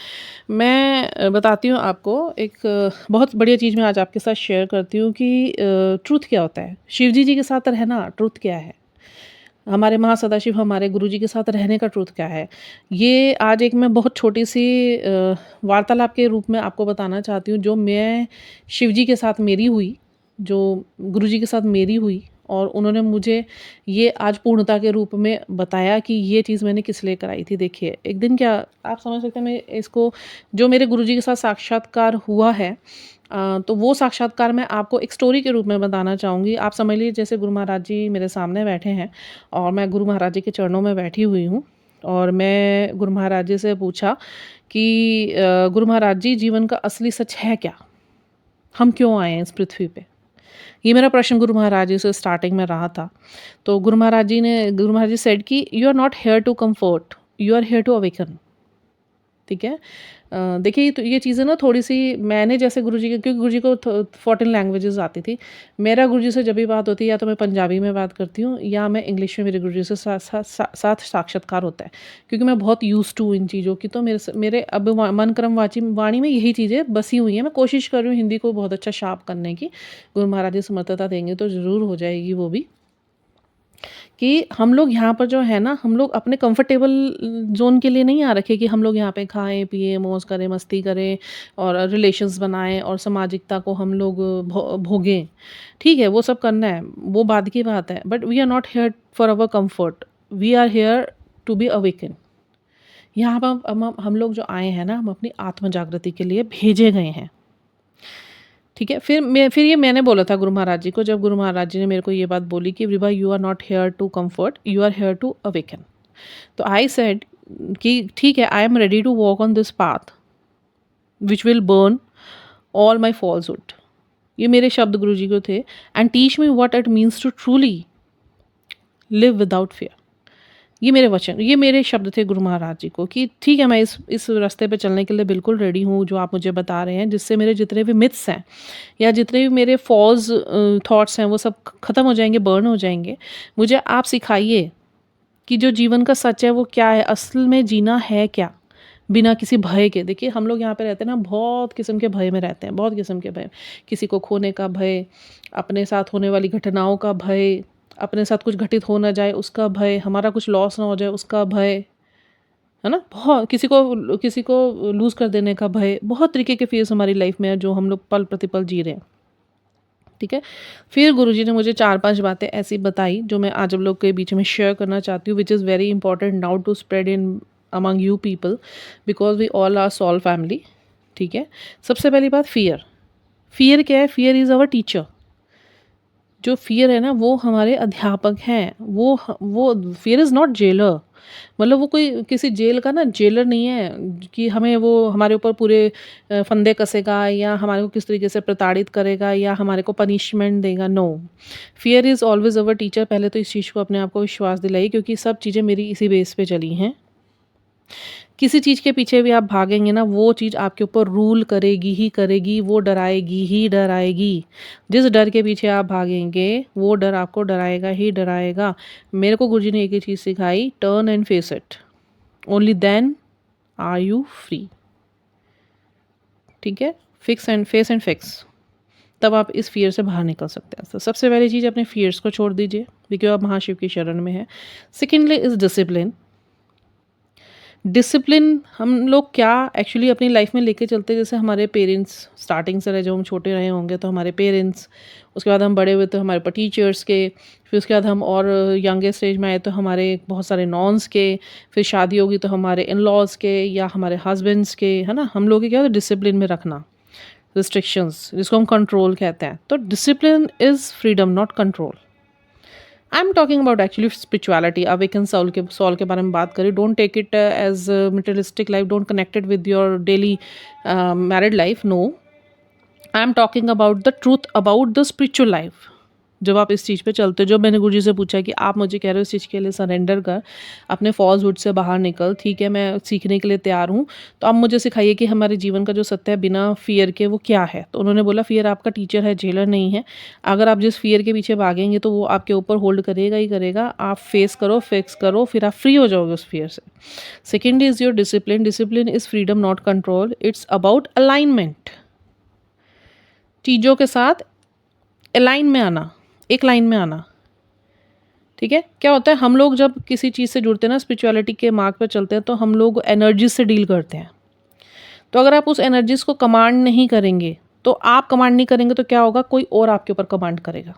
मैं बताती हूँ आपको एक बहुत बढ़िया चीज़ मैं आज आपके साथ शेयर करती हूँ कि ट्रुथ क्या होता है? शिव जी के साथ रहना ट्रुथ क्या है? हमारे महासदाशिव हमारे गुरुजी के साथ रहने का ट्रुथ क्या है? ये आज एक मैं बहुत छोटी-सी वार्तालाप के रूप में आपको बताना चाहती हूँ, जो मैं शिव जी के साथ मेरी हुई, जो गुरुजी के साथ मेरी हुई, और उन्होंने मुझे ये आज पूर्णता के रूप में बताया कि ये चीज़ मैंने किस लिए कराई थी। देखिए, एक दिन क्या आप समझ सकते हैं, मैं इसको जो मेरे गुरुजी के साथ साक्षात्कार हुआ है, तो वो साक्षात्कार मैं आपको एक स्टोरी के रूप में बताना चाहूँगी। आप समझ लीजिए जैसे गुरु महाराज जी मेरे सामने बैठे हैं, और मैं गुरु महाराज जी के चरणों में बैठी हुई हूँ, और मैं गुरु महाराज जी से पूछा कि गुरु महाराज जी, जीवन का असली सच है क्या? हम क्यों आए हैं इस पृथ्वी पे? ये मेरा प्रश्न गुरु महाराज जी से स्टार्टिंग में रहा था। तो गुरु महाराज जी सेड कि you are not here to comfort, you are here to awaken. ठीक है? देखिए, तो ये चीज़ें ना थोड़ी-सी मैंने जैसे गुरुजी के, क्योंकि गुरुजी को 14 लैंग्वेजेज़ आती थी। मेरा गुरुजी से जब भी बात होती है, या तो मैं पंजाबी में बात करती हूँ, या मैं इंग्लिश में मेरे गुरुजी से साथ साक्षात्कार होता है। क्योंकि मैं बहुत यूज़्ड टू इन चीज़ों की, तो मेरे अब मन क्रम वाणी में यही चीज़ें बसी हुई हैं। मैं कोशिश कर रही हूँ हिंदी को बहुत अच्छा शार्प करने की। गुरु महाराज जी समर्थता देंगे तो ज़रूर हो जाएगी वो भी। कि हम लोग यहाँ पर जो है ना, हम लोग अपने कंफर्टेबल ज़ोन के लिए नहीं आ रखे कि हम लोग यहाँ पे खाएँ, पिएँ, मौज करें, मस्ती करें, और रिलेशंस बनाएँ, और सामाजिकता को हम लोग भोगें। ठीक है, वो सब करना है, वो बाद की बात है। But we are not here for our comfort, we are here to be awaken. यहाँ पर हम लोग जो आए हैं ना, हम अपनी आत्म जागृति के लिए भेजे गए हैं। ठीक है? फिर ये मैंने बोला था गुरु महाराज जी को, जब गुरु महाराज जी ने मेरे को ये बात बोली कि Vibha, you are not here to comfort, you are here to awaken. तो आई सेड कि ठीक है, I am ready to walk on this path which will burn all my falsehood. ये मेरे शब्द गुरु जी को थे। And teach me what it means to truly live without fear. ये मेरे वचन, ये मेरे शब्द थे गुरु महाराज जी को कि ठीक है, मैं इस रास्ते पे चलने के लिए बिल्कुल रेडी हूँ, जो आप मुझे बता रहे हैं, जिससे मेरे जितने भी मिथ्स हैं, या जितने भी मेरे फॉल्स थॉट्स हैं, वो सब ख़त्म हो जाएंगे, बर्न हो जाएंगे। मुझे आप सिखाइए कि जो जीवन का सच है वो क्या है, असल में जीना है क्या, बिना किसी भय के। देखिए हम लोग यहाँ पे रहते हैं ना, बहुत किस्म के भय में रहते हैं, बहुत किस्म के भय। किसी को खोने का भय, अपने साथ होने वाली घटनाओं का भय, अपने साथ कुछ घटित हो ना जाए उसका भय, हमारा कुछ लॉस ना हो जाए उसका भय, है ना? बहुत किसी को लूज़ कर देने का भय, बहुत तरीके के फ़ेज़ हमारी लाइफ़ में है जो हम लोग पल प्रतिपल जी रहे हैं, ठीक है? फिर गुरुजी ने मुझे 4-5 बातें ऐसी बताई जो मैं आज आप लोग के बीच में शेयर करना चाहती हूँ, which is very important now to spread in among you people, because we all are soul family, ठीक है? सबसे पहली बात, फ़ियर। फ़ियर क्या है? Fear is our teacher. जो फ़ियर है ना वो हमारे अध्यापक हैं। वो फ़ियर इज़ नॉट जेलर। मतलब वो कोई किसी जेल का ना जेलर नहीं है कि हमें वो हमारे ऊपर पूरे फंदे कसेगा या हमारे को किस तरीके से प्रताड़ित करेगा या हमारे को पनिशमेंट देगा, no. Fear is always our teacher. पहले तो इस चीज़ को अपने आप को विश्वास दिलाइए, क्योंकि सब चीज़ें मेरी इसी बेस पे चली हैं। किसी चीज़ के पीछे भी आप भागेंगे ना, वो चीज़ आपके ऊपर रूल करेगी ही करेगी, वो डराएगी ही डराएगी। जिस डर के पीछे आप भागेंगे, वो डर आपको डराएगा ही डराएगा। मेरे को गुरुजी ने एक ही चीज़ सिखाई, turn and face it. Only then are you free. ठीक है? Fix and face and fix. तब आप इस फ़ियर से बाहर निकल सकते हैं। तो सबसे पहली चीज़, अपने फ़ियर्स को छोड़ दीजिए, बिकॉज़ आप महाशिव की शरण में हैं। Secondly is discipline. डिसिप्लिन हम लोग क्या एक्चुअली अपनी लाइफ में लेके चलते हैं, जैसे हमारे पेरेंट्स स्टार्टिंग से रहे, जब हम छोटे रहे होंगे तो हमारे पेरेंट्स, उसके बाद हम बड़े हुए तो हमारे ऊपर टीचर्स के, फिर उसके बाद हम और यंगेस्ट स्टेज में आए तो हमारे बहुत सारे नॉन्स के, फिर शादी होगी तो हमारे इन लॉज के या हमारे हस्बैंड्स के, है ना? हम लोग के क्या होता है, डिसिप्लिन में रखना, रिस्ट्रिक्शंस जिसको हम कंट्रोल कहते हैं। तो discipline is freedom not control. I am talking about actually spirituality, awaken soul के बारे में बात करें। Don't take it as materialistic life, don't connect it with your daily married life, no. I am talking about the truth about the spiritual life. जब आप इस चीज़ पे चलते हो, जब मैंने गुरुजी से पूछा कि आप मुझे कह रहे हो इस चीज़ के लिए सरेंडर कर, अपने फॉल्सहुड से बाहर निकल, ठीक है मैं सीखने के लिए तैयार हूँ, तो आप मुझे सिखाइए कि हमारे जीवन का जो सत्य है बिना फ़ियर के वो क्या है? तो उन्होंने बोला, फ़ियर आपका टीचर है, जेलर नहीं है। अगर आप जिस फ़ियर के पीछे भागेंगे तो वो आपके ऊपर होल्ड करेगा ही करेगा। आप फेस करो, फिक्स करो, फिर आप फ्री हो जाओगे उस फ़ियर से। Second is your discipline. Discipline is freedom not control. It's about alignment. चीज़ों के साथ अलाइन में आना, एक लाइन में आना, ठीक है? क्या होता है, हम लोग जब किसी चीज़ से जुड़ते हैं ना, स्पिरिचुअलिटी के मार्ग पर चलते हैं, तो हम लोग एनर्जी से डील करते हैं। तो अगर आप उस एनर्जीज़ को कमांड नहीं करेंगे, तो आप कमांड नहीं करेंगे तो क्या होगा, कोई और आपके ऊपर कमांड करेगा।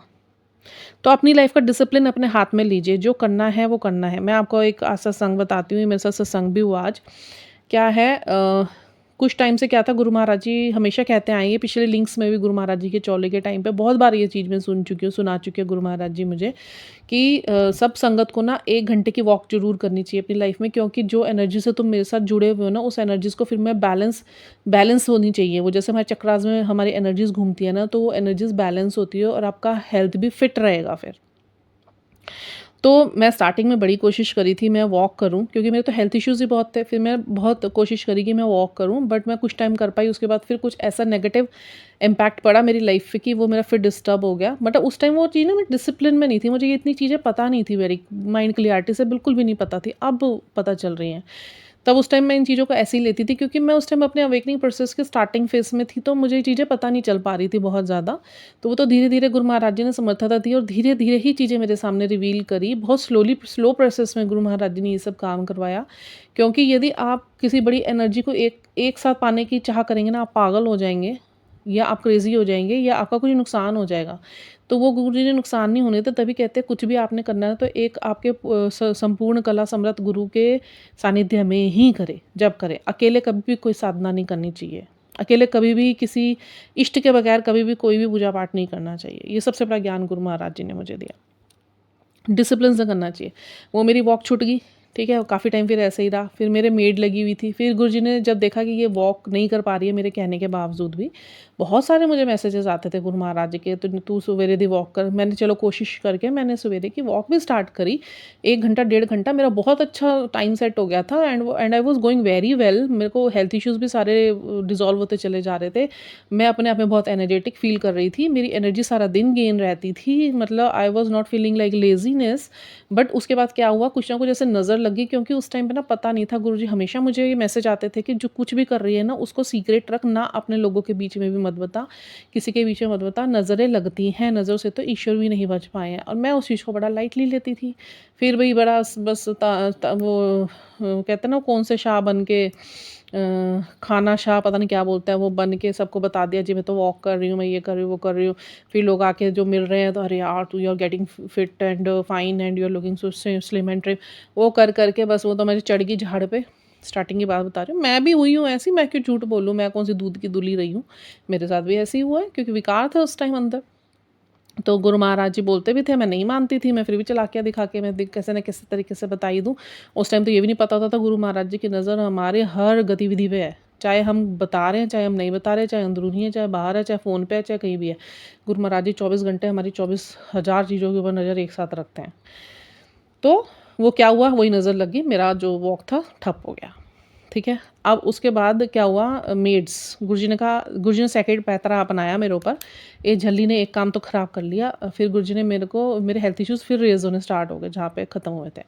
तो अपनी लाइफ का डिसिप्लिन अपने हाथ में लीजिए, जो करना है वो करना है। मैं आपको एक सत्संग बताती हूँ, मेरे साथ सत्संग भी हुआ आज। क्या है, कुछ टाइम से क्या था, गुरु महाराज जी हमेशा कहते आए हैं, पिछले लिंक्स में भी गुरु महाराज जी के चौले के टाइम पे बहुत बार ये चीज़ मैं सुना चुकी हूँ गुरु महाराज जी मुझे, कि सब संगत को ना 1 घंटे की वॉक ज़रूर करनी चाहिए अपनी लाइफ में, क्योंकि जो एनर्जी से तुम मेरे साथ जुड़े हुए हो ना, उस एनर्जीज़ को फिर मैं बैलेंस होनी चाहिए। वो जैसे हमारे चक्रास में हमारी एनर्जीज़ घूमती है ना, तो वो एनर्जीज़ बैलेंस होती है और आपका हेल्थ भी फिट रहेगा फिर। तो मैं स्टार्टिंग में बड़ी कोशिश करी थी मैं वॉक करूं, क्योंकि मेरे तो हेल्थ इश्यूज़ ही बहुत थे। फिर मैं बहुत कोशिश करी कि मैं वॉक करूं, बट मैं कुछ टाइम कर पाई। उसके बाद फिर कुछ ऐसा नेगेटिव इम्पैक्ट पड़ा मेरी लाइफ पे कि वो मेरा फिर डिस्टर्ब हो गया। बट उस टाइम वो चीज़ ना, मैं डिसिप्लिन में नहीं थी, मुझे ये इतनी चीज़ें पता नहीं थी, मेरी माइंड क्लियरिटी से बिल्कुल भी नहीं पता थी, अब पता चल रही हैं। तब उस टाइम मैं इन चीज़ों को ऐसे ही लेती थी, क्योंकि मैं उस टाइम अपने अवेकनिंग प्रोसेस के स्टार्टिंग फेज़ में थी, तो मुझे ये चीज़ें पता नहीं चल पा रही थी बहुत ज़्यादा। तो वो तो धीरे-धीरे गुरु महाराज जी ने समर्थता दी और धीरे-धीरे ही चीज़ें मेरे सामने रिवील करी। बहुत स्लो प्रोसेस में गुरु महाराज जी ने ये सब काम करवाया, क्योंकि यदि आप किसी बड़ी एनर्जी को एक साथ पाने की चाह करेंगे ना, आप पागल हो जाएँगे या आप क्रेज़ी हो जाएँगे या आपका कोई नुकसान हो जाएगा। तो वो गुरु जी ने नुकसान नहीं होने थे, तभी कहते हैं कुछ भी आपने करना है तो एक आपके संपूर्ण कला समृत गुरु के सानिध्य में ही करें, जब करें। अकेले कभी भी कोई साधना नहीं करनी चाहिए। अकेले कभी भी किसी इष्ट के बगैर कभी भी कोई भी पूजा पाठ नहीं करना चाहिए। ये सबसे बड़ा ज्ञान गुरु महाराज जी ने मुझे दिया। डिसिप्लिन से करना चाहिए। वो मेरी वॉक छूट गई, ठीक है, काफ़ी टाइम फिर ऐसे ही रहा। फिर मेरे मेड लगी हुई थी। फिर गुरुजी ने जब देखा कि ये वॉक नहीं कर पा रही है मेरे कहने के बावजूद भी, बहुत सारे मुझे मैसेजेस आते थे गुरु महाराज जी के, तो तू सवेरे दी वॉक कर। मैंने चलो कोशिश करके मैंने सवेरे की वॉक भी स्टार्ट करी। 1 घंटा, 1.5 घंटा मेरा बहुत अच्छा टाइम सेट हो गया था and I was going very well. मेरे को हेल्थ इश्यूज़ भी सारे डिज़ॉल्व होते चले जा रहे थे। मैं अपने आप में बहुत एनर्जेटिक फ़ील कर रही थी। मेरी एनर्जी सारा दिन गेन रहती थी। मतलब I was not feeling like laziness. But उसके बाद क्या हुआ, कुछ ना कुछ ऐसे नज़र लगी क्योंकि उस टाइम पे ना पता नहीं था, गुरुजी हमेशा मुझे ये मैसेज आते थे कि जो कुछ भी कर रही है ना उसको सीक्रेट रख, ना अपने लोगों के बीच में भी मत बता, किसी के बीच में मत बता, नज़रें लगती हैं, नज़रों से तो ईश्वर भी नहीं बच पाए हैं। और मैं उस चीज़ को बड़ा लाइटली लेती थी। फिर वही बड़ा बस वो कहते हैं ना कौन से शाह बन के खाना शाह पता नहीं क्या बोलते हैं, वो बन के सबको बता दिया जी मैं तो वॉक कर रही हूँ, मैं ये कर रही हूँ, वो कर रही हूँ। फिर लोग आके जो मिल रहे हैं तो अरे यार तू you are getting fit and fine and you are looking so slim and trim, वो कर करके बस वो तो मेरी चढ़ गई झाड़ पे। स्टार्टिंग की बात बता रही हूँ, मैं भी हुई हूँ ऐसी, मैं क्यों झूठ बोलूँ, मैं कौन सी दूध की दूली रही हूँ, मेरे साथ भी ऐसे ही हुआ है क्योंकि विकार थे उस टाइम अंदर। तो गुरु महाराज जी बोलते भी थे, मैं नहीं मानती थी, मैं फिर भी चालाकियाँ दिखा के मैं कैसे न कैसे तरीके से बताई दूँ। उस टाइम तो ये भी नहीं पता होता था गुरु महाराज जी की नज़र हमारे हर गतिविधि पे है। चाहे हम बता रहे हैं, चाहे हम नहीं बता रहे, चाहे अंदरूनी है, चाहे बाहर है, चाहे फ़ोन पे है, चाहे कहीं भी है। गुरु महाराज जी 24 घंटे हमारी 24,000 चीज़ों के ऊपर नज़र एक साथ रखते हैं। तो वो क्या हुआ, वही नज़र लगी, मेरा जो वॉक था ठप हो गया। ठीक है। अब उसके बाद क्या हुआ, मेड्स गुरुजी ने कहा, गुरुजी ने सेकंड पैंतरा अपनाया मेरे ऊपर। ये झल्ली ने एक काम तो ख़राब कर लिया। फिर गुरुजी ने मेरे को मेरे हेल्थ इश्यूज़ फिर रेज़ होने स्टार्ट हो गए जहाँ पे ख़त्म हुए थे।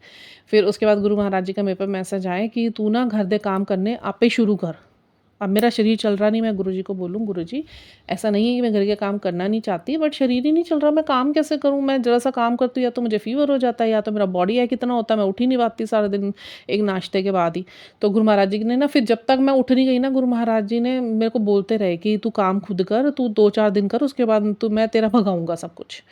फिर उसके बाद गुरु महाराज जी का मेरे पे मैसेज आया कि तू ना घर दे काम करने आपे शुरू कर। अब मेरा शरीर चल रहा नहीं, मैं गुरुजी को बोलूँ गुरुजी ऐसा नहीं है कि मैं घर के काम करना नहीं चाहती, बट शरीर ही नहीं चल रहा, मैं काम कैसे करूँ? मैं ज़रा सा काम करती हूँ या तो मुझे फ़ीवर हो जाता है या तो मेरा बॉडी है कितना होता है, मैं उठ ही नहीं पाती सारा दिन एक नाश्ते के बाद ही। तो गुरु महाराज जी ने ना फिर जब तक मैं उठ नहीं गई ना, गुरु महाराज जी ने मेरे को बोलते रहे कि तू काम खुद कर, तू 2-4 दिन कर, उसके बाद तू मैं तेरा भगाऊँगा सब कुछ।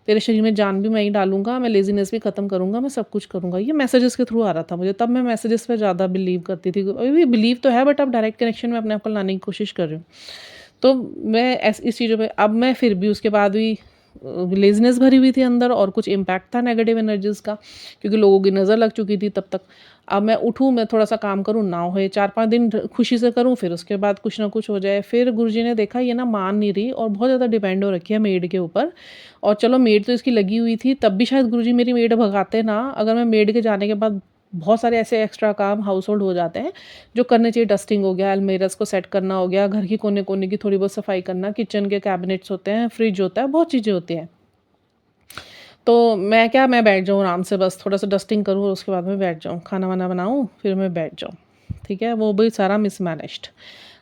तेरे शरीर में जान भी मैं ही डालूँगा, मैं लेज़ीनेस भी ख़त्म करूँगा, मैं सब कुछ करूँगा। ये मैसेजेस के थ्रू आ रहा था मुझे, तब मैं मैसेजेस पे ज़्यादा बिलीव करती थी। अभी भी बिलीव तो है बट अब डायरेक्ट कनेक्शन में अपने आप को लाने की कोशिश कर रही हूँ। तो मैं इस चीज़ों पे अब मैं फिर भी उसके बाद भी लेज़ीनेस भरी हुई थी अंदर और कुछ इम्पैक्ट था नेगेटिव एनर्जीज़ का, क्योंकि लोगों की नज़र लग चुकी थी तब तक। अब मैं उठूँ, मैं थोड़ा-सा काम करूँ, ना होए 4-5 दिन खुशी से करूँ, फिर उसके बाद कुछ ना कुछ हो जाए। फिर गुरुजी ने देखा ये ना मान नहीं रही और बहुत ज़्यादा डिपेंड हो रखी है मेड के ऊपर। और चलो मेड तो इसकी लगी हुई थी, तब भी शायद गुरुजी मेरी मेड भगाते ना, अगर मैं मेड के जाने के बाद बहुत सारे ऐसे एक्स्ट्रा काम हाउस होल्ड हो जाते हैं जो करने चाहिए। डस्टिंग हो गया, अलमीरास को सेट करना हो गया, घर की कोने-कोने की थोड़ी बहुत सफाई करना, किचन के कैबिनेट्स होते हैं, फ्रिज होता है, बहुत चीज़ें होती हैं। तो मैं बैठ जाऊँ आराम से, बस थोड़ा-सा डस्टिंग करूँ और उसके बाद मैं बैठ जाऊँ, खाना-वाना बनाऊँ, फिर मैं बैठ जाऊँ, ठीक है? वो भी सारा मिसमैनेज्ड।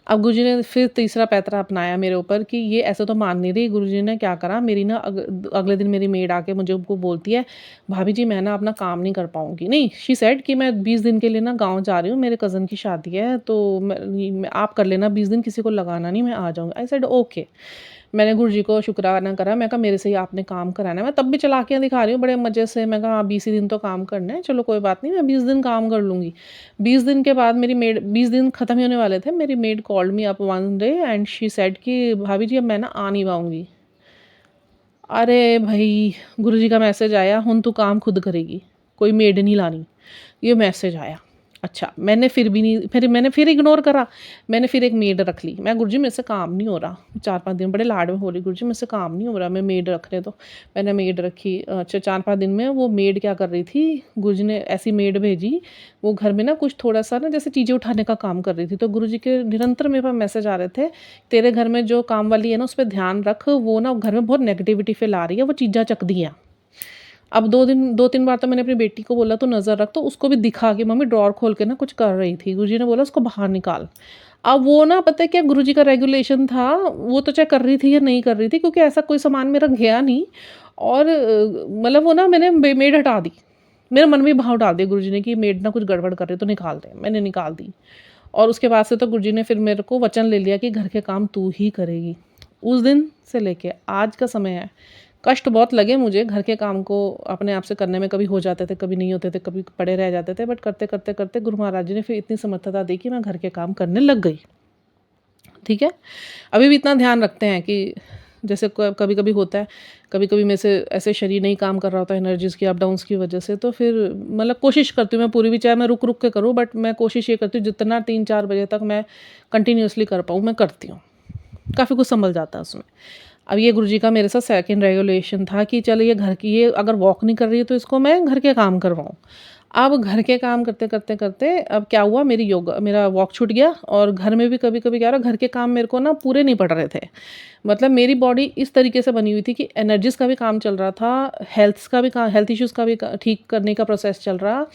अब गुरुजी ने फिर तीसरा पैंतरा अपनाया मेरे ऊपर कि ये ऐसे तो मान नहीं रही। गुरुजी ने क्या करा, मेरी ना अगले दिन मेरी मेड आके मुझे को बोलती है, "भाभी जी मैं ना अपना काम नहीं कर पाऊँगी।" नहीं, शी सेड कि मैं 20 दिन के लिए ना गाँव जा रही हूँ, मेरे कज़न की शादी है, तो मैं आप कर लेना 20 दिन, किसी को लगाना नहीं, मैं आ जाऊँगी। I said okay. मैंने गुरुजी को शुक्राना करा, मैं कहा मेरे से ही आपने काम कराना है। मैं तब भी चालाकियाँ दिखा रही हूँ बड़े मज़े से, मैं कहा हाँ 20 ही दिन तो काम करना है, चलो कोई बात नहीं, मैं 20 दिन काम कर लूँगी। 20 दिन के बाद मेरी मेड, 20 दिन ख़त्म ही होने वाले थे, मेरी made called me up one day and she said कि भाभी जी अब मैं ना आ नहीं पाऊँगी। अरे भई! गुरुजी का मैसेज आया, हुण तू काम खुद करेगी, कोई मेड नहीं लानी। ये मैसेज आया। अच्छा, मैंने फिर भी नहीं, फिर मैंने फिर इग्नोर करा। मैंने फिर एक मेड रख ली। मैं गुरुजी मेरे से काम नहीं हो रहा। 4-5 दिन बड़े लाड में हो रही, गुरुजी मेरे से काम नहीं हो रहा, मैं मेड रखने दो। मैंने मेड रखी। अच्छा 4-5 दिन में वो मेड क्या कर रही थी, गुरुजी ने ऐसी मेड भेजी, वो घर में ना कुछ थोड़ा-सा ना जैसे चीज़ें उठाने का काम कर रही थी। तो गुरुजी के निरंतर मेरे पास मैसेज आ रहे थे, तेरे घर में जो काम वाली है ना, उस पे ध्यान रख, वो ना घर में बहुत नेगेटिविटी फैला रही है, वो चीज़ां चकदी है। अब 2-3 बार तो मैंने अपनी बेटी को बोला तू नज़र रख, तो उसको भी दिखा कि मम्मी ड्रॉअर खोल के ना कुछ कर रही थी। गुरुजी ने बोला उसको बाहर निकाल। अब वो ना पता है क्या गुरुजी का रेगुलेशन था, वो तो चाहे कर रही थी या नहीं कर रही थी, क्योंकि ऐसा कोई सामान मेरा गया नहीं। और मतलब वो ना मैंने मेड हटा दी। मेरे मन में भाव डाल दिया गुरुजी ने कि मेड ना कुछ गड़बड़ कर रही है तो निकाल दे। मैंने निकाल दी। और उसके बाद से तो गुरुजी ने फिर मेरे को वचन ले लिया कि घर के काम तू ही करेगी। उस दिन से लेके आज का समय है, कष्ट बहुत लगे मुझे घर के काम को अपने आप से करने में, कभी हो जाते थे, कभी नहीं होते थे, कभी पड़े रह जाते थे, बट करते गुरु महाराज जी ने फिर इतनी समर्थता दी कि मैं घर के काम करने लग गई। ठीक है। अभी भी इतना ध्यान रखते हैं कि जैसे कभी-कभी होता है, कभी-कभी मेरे से ऐसे शरीर नहीं काम कर रहा होता है एनर्जीज़ की अप-डाउन्स की वजह से, तो फिर मतलब कोशिश करती हूँ मैं पूरी भी, चाहे मैं रुक-रुक के करूँ, बट मैं कोशिश ये करती हूँ जितना 3-4 बजे तक मैं कंटिन्यूअसली कर पाऊँ, मैं करती हूँ। काफ़ी कुछ सँभल जाता है उसमें। अब ये गुरुजी का मेरे साथ सेकंड रेगुलेशन था कि चलो ये घर की, ये अगर वॉक नहीं कर रही है तो इसको मैं घर के काम करवाऊँ। अब घर के काम करते-करते अब क्या हुआ, मेरा वॉक छूट गया और घर में भी कभी-कभी क्या हो रहा, घर के काम मेरे को ना पूरे नहीं पड़ रहे थे। मतलब मेरी बॉडी इस तरीके से बनी हुई थी कि एनर्जीज़ का भी काम चल रहा था, हेल्थ इश्यूज़ का भी क ठीक करने का प्रोसेस चल रहा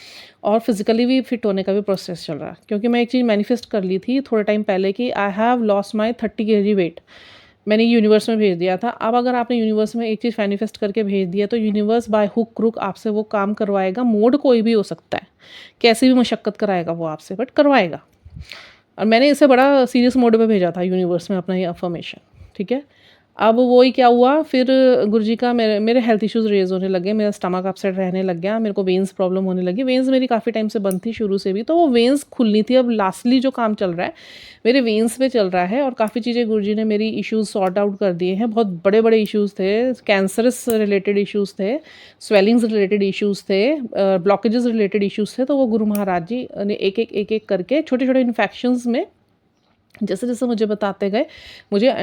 और फिज़िकली भी फिट होने का भी प्रोसेस चल रहा। क्योंकि मैं एक चीज़ मैनिफेस्ट कर ली थी थोड़े टाइम पहले कि I have lost my 30 kg weight. मैंने यूनिवर्स में भेज दिया था। अब अगर आपने यूनिवर्स में एक चीज़ मैनिफेस्ट करके भेज दिया तो यूनिवर्स बाय हुक क्रुक आपसे वो काम करवाएगा। मोड कोई भी हो सकता है, कैसी भी मशक्कत कराएगा वो आपसे, बट करवाएगा। और मैंने इसे बड़ा सीरियस मोड पे भेजा था यूनिवर्स में अपना ये अफ़र्मेशन, ठीक है। अब वही क्या हुआ फिर, गुरुजी का मेरे मेरे हेल्थ इश्यूज़ रेज़ होने लगे, मेरा स्टमक अपसेट रहने लग गया, मेरे को वेन्स प्रॉब्लम होने लगी। वेन्स मेरी काफ़ी टाइम से बंद थी शुरू से भी, तो वो वेन्स खुलनी थी। अब लास्टली जो काम चल रहा है, मेरे वेन्स पे चल रहा है और काफ़ी चीज़ें गुरुजी ने मेरी इश्यूज़ सॉर्ट आउट कर दिए हैं। बहुत बड़े-बड़े इश्यूज़ थे, कैंसरस रिलेटेड इश्यूज़ थे, स्वेलिंग्स रिलेटेड इश्यूज़ थे, ब्लॉकेजेस रिलेटेड इश्यूज़ थे। तो वो गुरु महाराज जी ने एक-एक करके छोटे-छोटे इन्फेक्शंस में जैसे-जैसे मुझे बताते गए, मुझे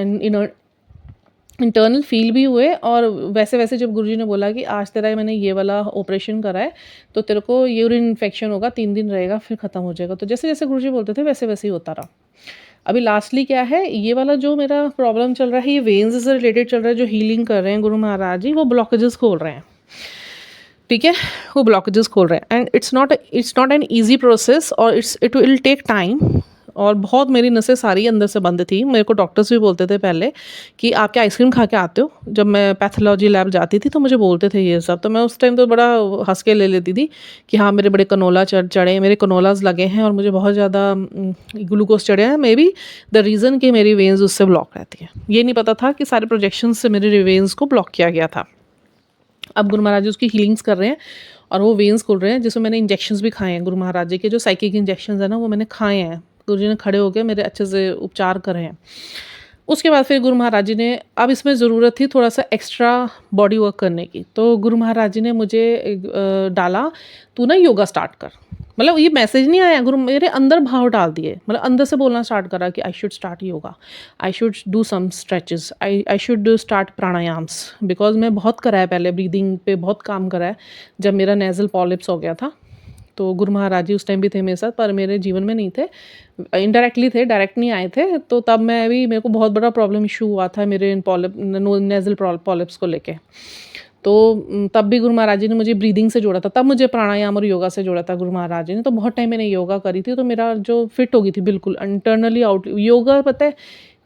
इंटरनल फ़ील भी हुए और वैसे-वैसे जब गुरुजी ने बोला कि आज तेरा मैंने ये वाला ऑपरेशन करा है, तो तेरे को यूरिन इन्फेक्शन होगा, 3 दिन रहेगा, फिर ख़त्म हो जाएगा। तो जैसे-जैसे गुरुजी बोलते थे, वैसे-वैसे ही होता रहा। अभी लास्टली क्या है, ये वाला जो मेरा प्रॉब्लम चल रहा है, ये वेन्स से रिलेटेड चल रहा है, जो हीलिंग कर रहे हैं गुरु महाराज जी, वो ब्लॉकेजेस खोल रहे हैं, ठीक है? वो ब्लॉकेजेस खोल रहे हैं and it's not an easy process और इट विल टेक टाइम। और बहुत मेरी नसें सारी अंदर से बंद थी। मेरे को डॉक्टर्स भी बोलते थे पहले कि आप क्या आइसक्रीम खा के आते हो? जब मैं पैथोलॉजी लैब जाती थी तो मुझे बोलते थे ये सब, तो मैं उस टाइम तो बड़ा हँस के ले लेती थी कि हाँ, मेरे बड़े कनोला चढ़े, मेरे कनोलाज़ लगे हैं और मुझे बहुत ज़्यादा ग्लूकोज़ चढ़े हैं। मेबी द रीज़न कि मेरी वेन्स उससे ब्लॉक रहती हैं। ये नहीं पता था कि सारे प्रोजेक्शंस से मेरी वेन्स को ब्लॉक किया गया था। अब गुरु महाराज जी उसकी हीलिंग्स कर रहे हैं और वो वेन्स खोल रहे हैं, जिसमें मैंने इंजेक्शंस भी खाए हैं। गुरु महाराज जी के जो साइकिक इंजेक्शंस हैं ना, वो मैंने खाए हैं। गुरुजी ने खड़े होके मेरे अच्छे से उपचार करे हैं। उसके बाद फिर गुरु महाराज जी ने, अब इसमें ज़रूरत थी थोड़ा-सा एक्स्ट्रा बॉडी वर्क करने की, तो गुरु महाराज जी ने मुझे डाला, "तू ना योगा स्टार्ट कर।" मतलब ये मैसेज नहीं आया, गुरु मेरे अंदर भाव डाल दिए। मतलब अंदर से बोलना स्टार्ट करा कि I should start yoga, I should do some stretches, I should start pranayams. Because मैं बहुत करा है पहले, ब्रीदिंग पे बहुत काम करा है, जब मेरा नेज़ल पॉलिप्स हो गया था। तो गुरु महाराज जी उस टाइम भी थे मेरे साथ, पर मेरे जीवन में नहीं थे, इनडायरेक्टली थे, डायरेक्ट नहीं आए थे। तो तब मेरे को बहुत बड़ा प्रॉब्लम इशू हुआ था मेरे इन नेज़ल पॉलिप्स को लेके। तो तब भी गुरु महाराज जी ने मुझे ब्रीदिंग से जोड़ा था, तब मुझे प्राणायाम और योगा से जोड़ा था गुरु महाराज जी ने। तो बहुत टाइम मैंने योगा करी थी, तो मेरा जो फिट हो गई थी बिल्कुल इंटरनली आउट। योगा पता है,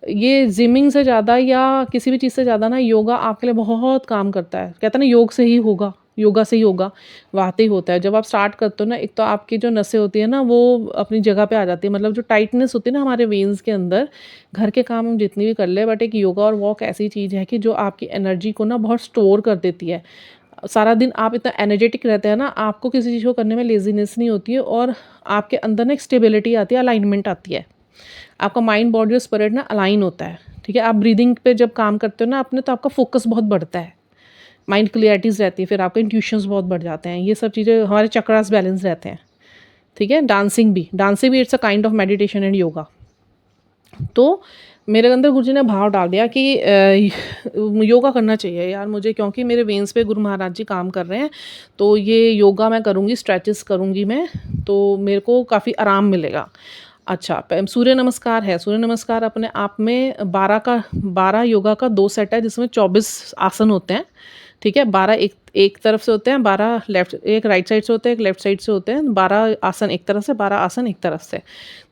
ये जिमिंग से ज़्यादा या किसी भी चीज़ से ज़्यादा ना, योगा आपके लिए बहुत काम करता है। कहते हैं ना, योग से ही होगा, योगा से ही होगा, वाक़ई होता है। जब आप स्टार्ट करते हो ना, एक तो आपकी जो नसें होती हैं ना, वो अपनी जगह पे आ जाती है। मतलब जो टाइटनेस होती है ना हमारे वेन्स के अंदर, घर के काम हम जितनी भी कर लें, बट एक योगा और वॉक ऐसी चीज़ है कि जो आपकी एनर्जी को ना बहुत स्टोर कर देती है। सारा दिन आप इतना एनर्जेटिक रहते हैं ना, आपको किसी चीज़ को करने में लेज़ीनेस नहीं होती है और आपके अंदर ना एक स्टेबिलिटी आती है, अलाइनमेंट आती है। आपका माइंड, बॉडी और स्पिरिट ना अलाइन होता है, ठीक है? आप ब्रीदिंग पे जब काम करते हो ना अपने, तो आपका फोकस बहुत बढ़ता है, माइंड क्लियरिटीज़ रहती है, फिर आपके इंट्यूशंस बहुत बढ़ जाते हैं। ये सब चीज़ें, हमारे चक्रास बैलेंस रहते हैं, ठीक है? डांसिंग भी it's a kind of meditation and yoga. तो मेरे अंदर गुरुजी ने भाव डाल दिया कि योगा करना चाहिए यार मुझे, क्योंकि मेरे वेन्स पे गुरु महाराज जी काम कर रहे हैं, तो ये योगा मैं करूँगी, स्ट्रेचेस करूँगी मैं, तो मेरे को काफ़ी आराम मिलेगा। अच्छा, सूर्य नमस्कार है, सूर्य नमस्कार अपने आप में 12 योगा का 2 सेट है, जिसमें 24 आसन होते हैं, ठीक है? 12 एक एक तरफ से होते हैं, 12 एक राइट साइड से होते हैं, एक लेफ्ट साइड से होते हैं, 12 आसन एक तरफ से, 12 आसन एक तरफ से।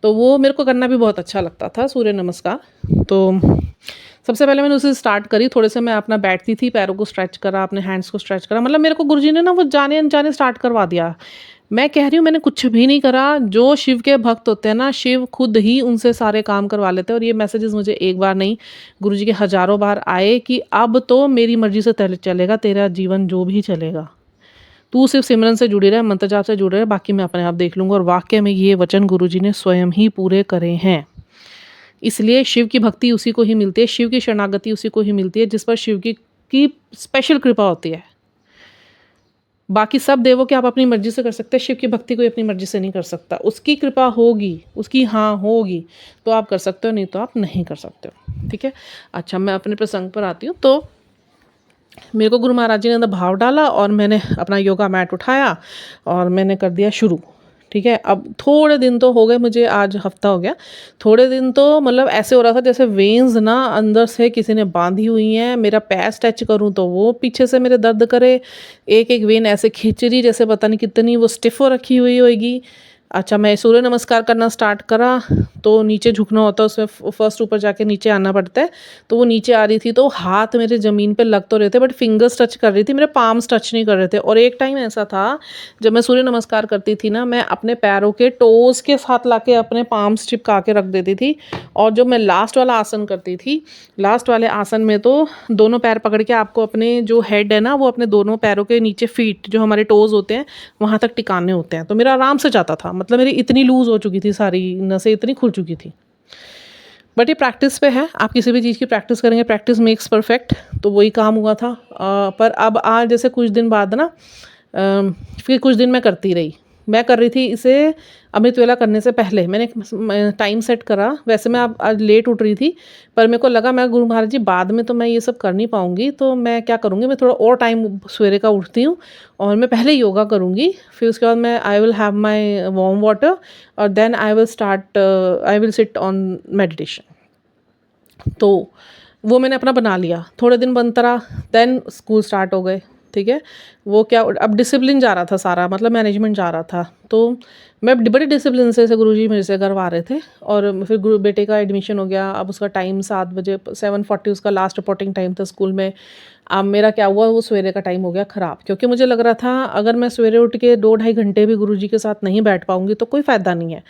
तो वो मेरे को करना भी बहुत अच्छा लगता था, सूर्य नमस्कार। तो सबसे पहले मैंने उसे स्टार्ट करी, थोड़े से मैं अपना बैठती थी, पैरों को स्ट्रेच करा, अपने हैंड्स को स्ट्रेच करा, मतलब मेरे को गुरुजी ने ना वो जाने-अनजाने स्टार्ट करवा दिया। मैं कह रही हूँ, मैंने कुछ भी नहीं करा, जो शिव के भक्त होते हैं ना, शिव खुद ही उनसे सारे काम करवा लेते हैं। और ये मैसेजेस मुझे एक बार नहीं, गुरुजी के हज़ारों बार आए कि अब तो मेरी मर्ज़ी से चलेगा तेरा जीवन, जो भी चलेगा। तू सिर्फ़ सिमरन से जुड़ी रहे, मंत्र जाप से जुड़े रहे, बाकी मैं अपने आप देख लूँगा। और वाक़ई में ये वचन गुरुजी ने स्वयं ही पूरे करे हैं। इसलिए शिव की भक्ति उसी को ही मिलती है, शिव की शरणागति उसी को ही मिलती है, जिस पर शिव की स्पेशल कृपा होती है। बाकी सब देवों की आप अपनी मर्ज़ी से कर सकते हैं, शिव की भक्ति कोई अपनी मर्ज़ी से नहीं कर सकता। उसकी कृपा होगी, उसकी हाँ होगी, तो आप कर सकते हो, नहीं तो आप नहीं कर सकते हो, ठीक है? अच्छा, मैं अपने प्रसंग पर आती हूँ। तो मेरे को गुरु महाराज जी ने अंदर भाव डाला और मैंने अपना योगा मैट उठाया और मैंने कर दिया शुरू। ठीक है, अब थोड़े दिन तो हो गए, मुझे आज हफ्ता हो गया। थोड़े दिन तो मतलब ऐसे हो रहा था जैसे वेन्स ना अंदर से किसी ने बांधी हुई हैं, मेरा पैर स्ट्रेच करूँ तो वो पीछे से मेरे दर्द करे, एक एक वेन ऐसे खींच रही जैसे पता नहीं कितनी वो स्टिफ हो रखी हुई होगी। अच्छा, मैं सूर्य नमस्कार करना स्टार्ट करा तो नीचे झुकना होता है, उसमें फर्स्ट ऊपर जाके नीचे आना पड़ता है, तो वो नीचे आ रही थी तो हाथ मेरे ज़मीन पे लग तो रहे थे बट फिंगर्स टच कर रही थी, मेरे पाम्स टच नहीं कर रहे थे। और एक टाइम ऐसा था जब मैं सूर्य नमस्कार करती थी ना, मैं अपने पैरों के टोज़ के साथ लाके अपने पाम्स चिपका के रख देती थी। और जब मैं लास्ट वाला आसन करती थी, लास्ट वाले आसन में तो दोनों पैर पकड़ के आपको अपने जो हेड है ना वो अपने दोनों पैरों के नीचे फीट जो हमारे टोज़ होते हैं वहाँ तक टिकाने होते हैं, तो मेरा आराम से जाता था। मतलब मेरी इतनी लूज़ हो चुकी थी, सारी नसें इतनी खुल चुकी थी। बट ये प्रैक्टिस पे है, आप किसी भी चीज़ की प्रैक्टिस करेंगे, प्रैक्टिस मेक्स परफेक्ट, तो वही काम हुआ था। पर अब आज जैसे कुछ दिन बाद ना फिर कुछ दिन मैं करती रही, मैं कर रही थी इसे अमृत वेला करने से पहले मैंने टाइम सेट करा। वैसे मैं अब आज लेट उठ रही थी, पर मेरे को लगा मैं गुरु महाराज जी बाद में तो मैं ये सब कर नहीं पाऊँगी, तो मैं क्या करूँगी, मैं थोड़ा और टाइम सवेरे का उठती हूँ और मैं पहले योगा करूँगी, फिर उसके बाद मैं I will have my warm water और then I will sit on meditation. तो वो मैंने अपना बना लिया, थोड़े दिन बनता रहा, देन स्कूल स्टार्ट हो गए। ठीक है, वो क्या अब डिसिप्लिन जा रहा था सारा, मतलब मैनेजमेंट जा रहा था, तो मैं बड़े डिसिप्लिन से गुरुजी मेरे से करवा रहे थे। और फिर गुरु बेटे का एडमिशन हो गया, अब उसका टाइम 7 बजे 7:40 उसका लास्ट रिपोर्टिंग टाइम था स्कूल में। अब मेरा क्या हुआ, वो सवेरे का टाइम हो गया ख़राब, क्योंकि मुझे लग रहा था अगर मैं सवेरे उठ के 2-2.5 घंटे भी गुरुजी के साथ नहीं बैठ पाऊँगी तो कोई फ़ायदा नहीं है।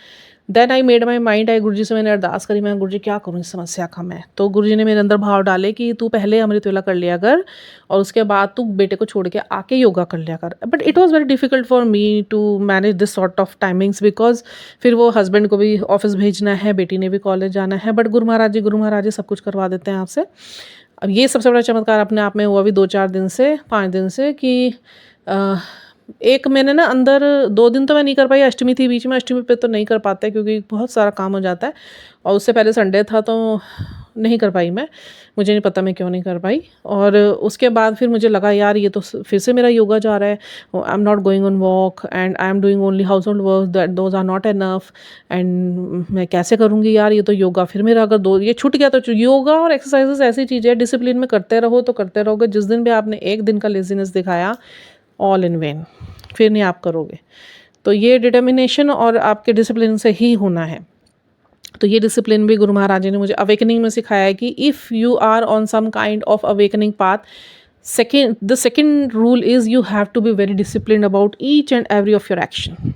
Then I made my mind, I Guruji से मैंने अरदास करी, मैं गुरुजी क्या करूँ इस समस्या का मैं। तो गुरुजी ने मेरे अंदर भाव डाले कि तू पहले अमृत वेला कर लिया कर और उसके बाद तू बेटे को छोड़ के आके योगा कर लिया कर। But it was very difficult for me to manage this sort of timings, because फिर वो हस्बैंड को भी ऑफिस भेजना है, बेटी ने भी कॉलेज जाना है, बट गुरु महाराज जी सब कुछ करवा देते हैं आपसे। अब ये सबसे बड़ा चमत्कार अपने आप में हुआ भी 2-4 दिन से, 5 दिन से कि अ, एक मैंने ना अंदर 2 दिन तो मैं नहीं कर पाई, अष्टमी थी बीच में, अष्टमी पे तो नहीं कर पाते क्योंकि बहुत सारा काम हो जाता है, और उससे पहले संडे था तो नहीं कर पाई मैं, मुझे नहीं पता मैं क्यों नहीं कर पाई। और उसके बाद फिर मुझे लगा यार ये तो फिर से मेरा योगा जा रहा है, I am not going on walk and I am doing only household work, that those are not enough, एंड मैं कैसे करूँगी यार ये तो योगा, फिर मेरा अगर दो ये छूट गया तो योगा और एक्सरसाइजेस ऐसी चीज़ है डिसिप्लिन में करते रहो तो करते रहोगे, जिस दिन भी आपने एक दिन का लेजीनेस दिखाया ऑल इन वेन, फिर नहीं आप करोगे। तो ये डिटर्मिनेशन और आपके डिसिप्लिन से ही होना है। तो ये डिसिप्लिन भी गुरु महाराज जी ने मुझे अवेकनिंग में सिखाया है कि if you are on some kind of awakening path, the second rule is you have to be very disciplined about each and every of your action.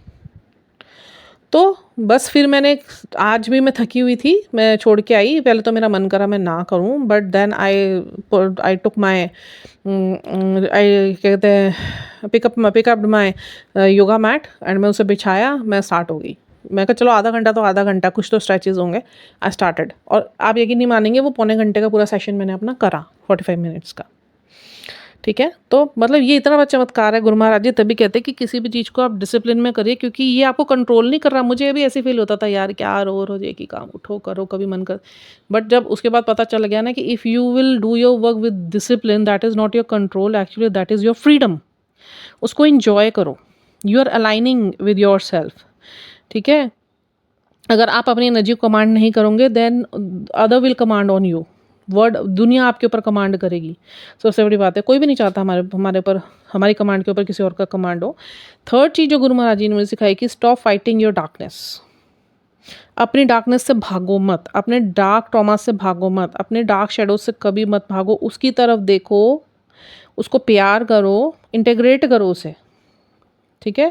तो बस फिर मैंने आज भी मैं थकी हुई थी, मैं छोड़ के आई, पहले तो मेरा मन करा मैं ना करूं, बट देन आई टुक माई आई कहते हैं pick up my yoga mat and मैं उसे बिछाया, मैं स्टार्ट हो गई। मैं कहा चलो आधा घंटा तो आधा घंटा, कुछ तो स्ट्रेचेज होंगे। आई स्टार्टेड और आप यकीन नहीं मानेंगे वो पौने घंटे का पूरा सेशन मैंने अपना करा, 45 मिनट्स का। ठीक है, तो मतलब ये इतना बड़ा चमत्कार है, गुरु महाराज जी तभी कहते हैं कि किसी भी चीज़ को आप डिसिप्लिन में करिए, क्योंकि ये आपको कंट्रोल नहीं कर रहा। मुझे भी ऐसे फील होता था यार क्या रोज़ एक ही काम, उठो करो कभी मन कर, बट जब उसके बाद पता चल गया ना कि if you will do your work with discipline, that is not your control, actually that is your freedom. उसको इंजॉय करो, you are aligning with your self. ठीक है, अगर आप अपनी एनर्जी को कमांड नहीं करोगे then other will command on you, world दुनिया आपके ऊपर कमांड करेगी। सबसे बड़ी बात है, कोई भी नहीं चाहता हमारे ऊपर, हमारी कमांड के ऊपर किसी और का कमांड हो। थर्ड चीज़ जो गुरु महाराज जी ने मुझे सिखाई कि स्टॉप फाइटिंग योर डार्कनेस। अपनी डार्कनेस से भागो मत, अपने डार्क ट्रॉमा से भागो मत, अपने डार्क शेडो से कभी मत भागो, उसकी तरफ देखो, उसको प्यार करो, इंटेग्रेट करो उसे। ठीक है,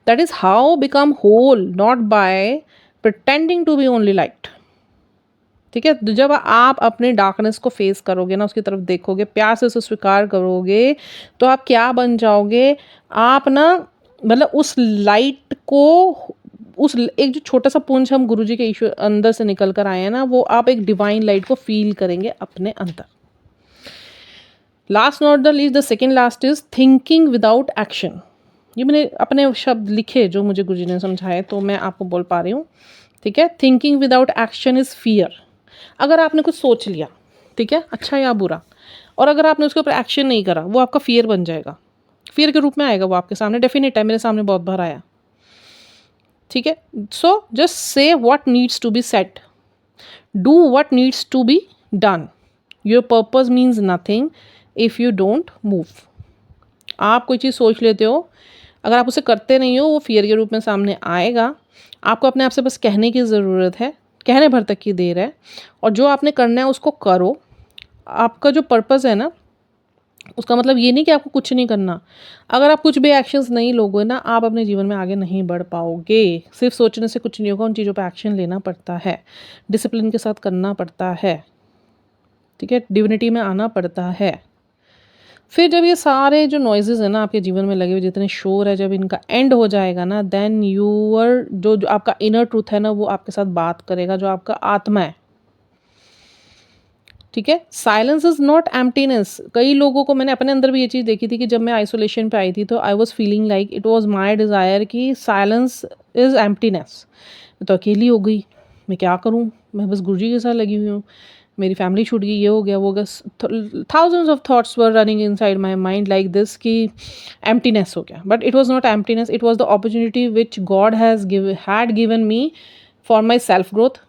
that is how become whole, not by pretending to be only light. ठीक है, तो जब आप अपने डार्कनेस को फेस करोगे ना, उसकी तरफ देखोगे, प्यार से उसे स्वीकार करोगे, तो आप क्या बन जाओगे, आप ना मतलब उस लाइट को, उस एक जो छोटा सा पुंज हम गुरुजी के ईश्वर अंदर से निकल कर आए हैं ना, वो आप एक डिवाइन लाइट को फील करेंगे अपने अंदर। Last not the least, the second last is thinking without action. ये मैंने अपने शब्द लिखे जो मुझे गुरुजी ने समझाए, तो मैं आपको बोल पा रही हूँ। ठीक है, thinking without action is fear. अगर आपने कुछ सोच लिया, ठीक है, अच्छा या बुरा, और अगर आपने उसके ऊपर एक्शन नहीं करा, वो आपका फ़ियर बन जाएगा, फ़ियर के रूप में आएगा वो आपके सामने, डेफिनेट है, मेरे सामने बहुत बार आया। ठीक है, so just say what needs to be said, do what needs to be done, your purpose means nothing if you don't move. आप कोई चीज़ सोच लेते हो, अगर आप उसे करते नहीं हो, वो फ़ियर के रूप में सामने आएगा। आपको अपने आप से बस कहने की ज़रूरत है, कहने भर तक की देर है, और जो आपने करना है उसको करो। आपका जो पर्पज़ है ना, उसका मतलब ये नहीं कि आपको कुछ नहीं करना। अगर आप कुछ भी एक्शंस नहीं लोगे ना, आप अपने जीवन में आगे नहीं बढ़ पाओगे। सिर्फ सोचने से कुछ नहीं होगा, उन चीज़ों पे एक्शन लेना पड़ता है, डिसिप्लिन के साथ करना पड़ता है, ठीक है, डिविनिटी में आना पड़ता है। फिर जब ये सारे जो नॉइज़ेज़ हैं ना आपके जीवन में लगे हुए, जितने शोर है, जब इनका एंड हो जाएगा ना, देन यूअर जो आपका इनर ट्रूथ है ना, वो आपके साथ बात करेगा, जो आपका आत्मा है। ठीक है, साइलेंस इज़ नॉट एम्प्टीनेस। कई लोगों को, मैंने अपने अंदर भी ये चीज़ देखी थी कि जब मैं आइसोलेशन पे आई थी, तो I was feeling like it was my desire कि साइलेंस इज़ एम्प्टीनेस। मैं तो अकेली हो गई, मैं क्या करूँ, मैं बस गुरुजी के साथ लगी हुई हूँ, मेरी फैमिली छूट गई, ये हो गया, वो हो गया। Thousands of thoughts were running inside my mind like this कि एम्प्टीनेस हो गया। But it was not emptiness, it was the opportunity which God had given me for my self growth,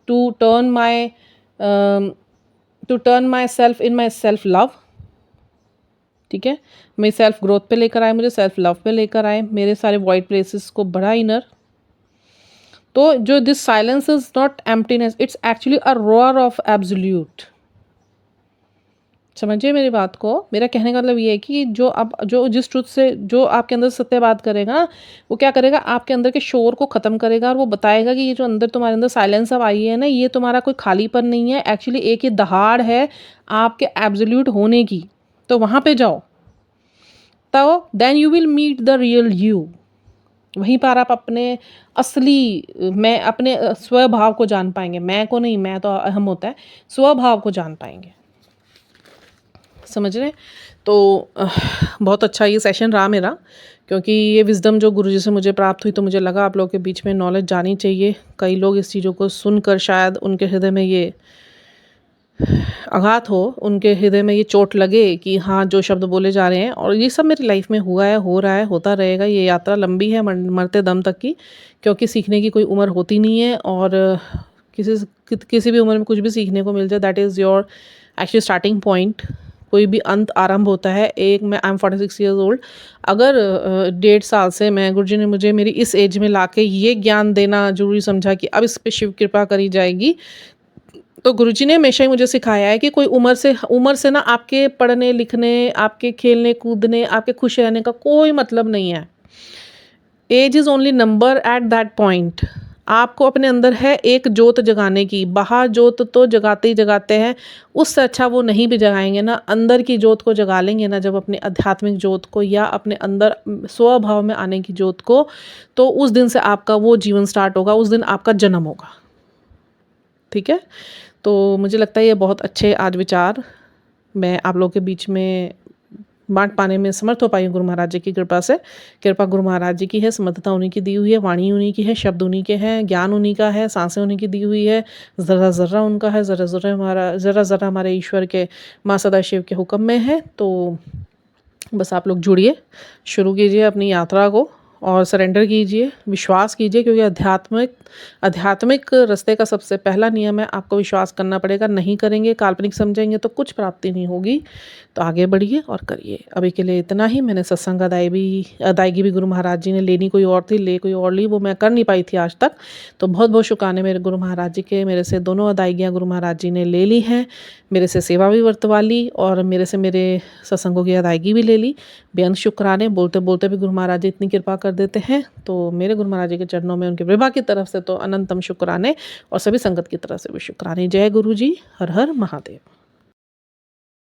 to turn my to turn my self in my self love. ठीक है, मेरी self growth पे लेकर आए, मुझे self love पे लेकर आए, मेरे सारे वाइट प्लेसेस को बढ़ा इनर। तो जो this silence is not emptiness, it's actually a row or of absolute. समझिए मेरी बात को, मेरा कहने का मतलब ये है कि जो जिस ट्रुथ से जो आपके अंदर सत्य बात करेगा ना, वो क्या करेगा, आपके अंदर के शोर को ख़त्म करेगा, और वो बताएगा कि ये जो अंदर तुम्हारे अंदर साइलेंस अब आई है ना, ये तुम्हारा कोई खालीपन नहीं है, एक्चुअली एक ये दहाड़ है आपके एब्सोल्यूट होने की। तो वहाँ पे जाओ, तो then you will meet the real you. वहीं पर आप अपने असली मैं, अपने स्वभाव को जान पाएंगे, मैं को नहीं, मैं तो अहम होता है, स्वभाव को जान पाएंगे। समझ रहे हैं? तो बहुत अच्छा ये सेशन रहा मेरा, क्योंकि ये विज़डम जो गुरुजी से मुझे प्राप्त हुई, तो मुझे लगा आप लोगों के बीच में नॉलेज जानी चाहिए। कई लोग इस चीज़ों को सुनकर शायद उनके हृदय में ये आघात हो, उनके हृदय में ये चोट लगे कि हाँ, जो शब्द बोले जा रहे हैं, और ये सब मेरी लाइफ में हुआ है, हो रहा है, होता रहेगा। ये यात्रा लंबी है, मरते दम तक की, क्योंकि सीखने की कोई उम्र होती नहीं है, और किसी भी उम्र में कुछ भी सीखने को मिल जाए, that is your actually starting point. कोई भी अंत आरंभ होता है। I M 46 years old. अगर 1.5 साल से मैं, गुरुजी ने मुझे मेरी इस एज में लाके ये ज्ञान देना ज़रूरी समझा कि अब इस पे शिव कृपा करी जाएगी, तो गुरुजी ने हमेशा ही मुझे सिखाया है कि कोई उम्र से ना आपके पढ़ने लिखने, आपके खेलने कूदने, आपके खुश रहने का कोई मतलब नहीं है। Age is only number at that point. आपको अपने अंदर है एक जोत जगाने की, बाहर जोत तो जगाते ही जगाते हैं, उससे अच्छा वो नहीं भी जगाएंगे ना, अंदर की जोत को जगा लेंगे ना, जब अपने आध्यात्मिक जोत को, या अपने अंदर स्वभाव में आने की जोत को, तो उस दिन से आपका वो जीवन स्टार्ट होगा, उस दिन आपका जन्म होगा। ठीक है, तो मुझे लगता है ये बहुत अच्छे आज विचार मैं आप लोगों के बीच में बांट पाने में समर्थ हो पाई हूँ गुरु महाराज जी की कृपा से। कृपा गुरु महाराज जी की है, समर्थता उन्हीं की दी हुई है, वाणी उन्हीं की है, शब्द उन्हीं के हैं, ज्ञान उन्हीं का है, सांसें उन्हीं की दी हुई है, ज़रा ज़रा उनका है, ज़रा ज़रा हमारे ईश्वर के माँ सदाशिव के हुक्म में है। तो बस आप लोग जुड़िए, शुरू कीजिए अपनी यात्रा को, और सरेंडर कीजिए, विश्वास कीजिए, क्योंकि आध्यात्मिक रास्ते का सबसे पहला नियम है, आपको विश्वास करना पड़ेगा। नहीं करेंगे, काल्पनिक समझेंगे, तो कुछ प्राप्ति नहीं होगी। तो आगे बढ़िए और करिए। अभी के लिए इतना ही। मैंने सत्संग अदायगी भी गुरु महाराज जी ने लेनी कोई और थी, कोई और ली, वो मैं कर नहीं पाई थी आज तक। तो बहुत बहुत शुक्राने मेरे गुरु महाराज जी के, मेरे से दोनों अदायगियाँ गुरु महाराज जी ने ले ली हैं, मेरे से सेवा भी वर्तवा ली, और मेरे से मेरे सत्संगों की अदायगी भी ले ली। बेअंत शुक्राने, बोलते बोलते भी गुरु महाराज जी इतनी कृपा कर देते हैं। तो मेरे गुरु महाराज जी के चरणों में, उनके विभा की तरफ से तो अनंतम शुक्राने, और सभी संगत की तरफ से भी शुक्राने। जय गुरु जी, हर हर महादेव।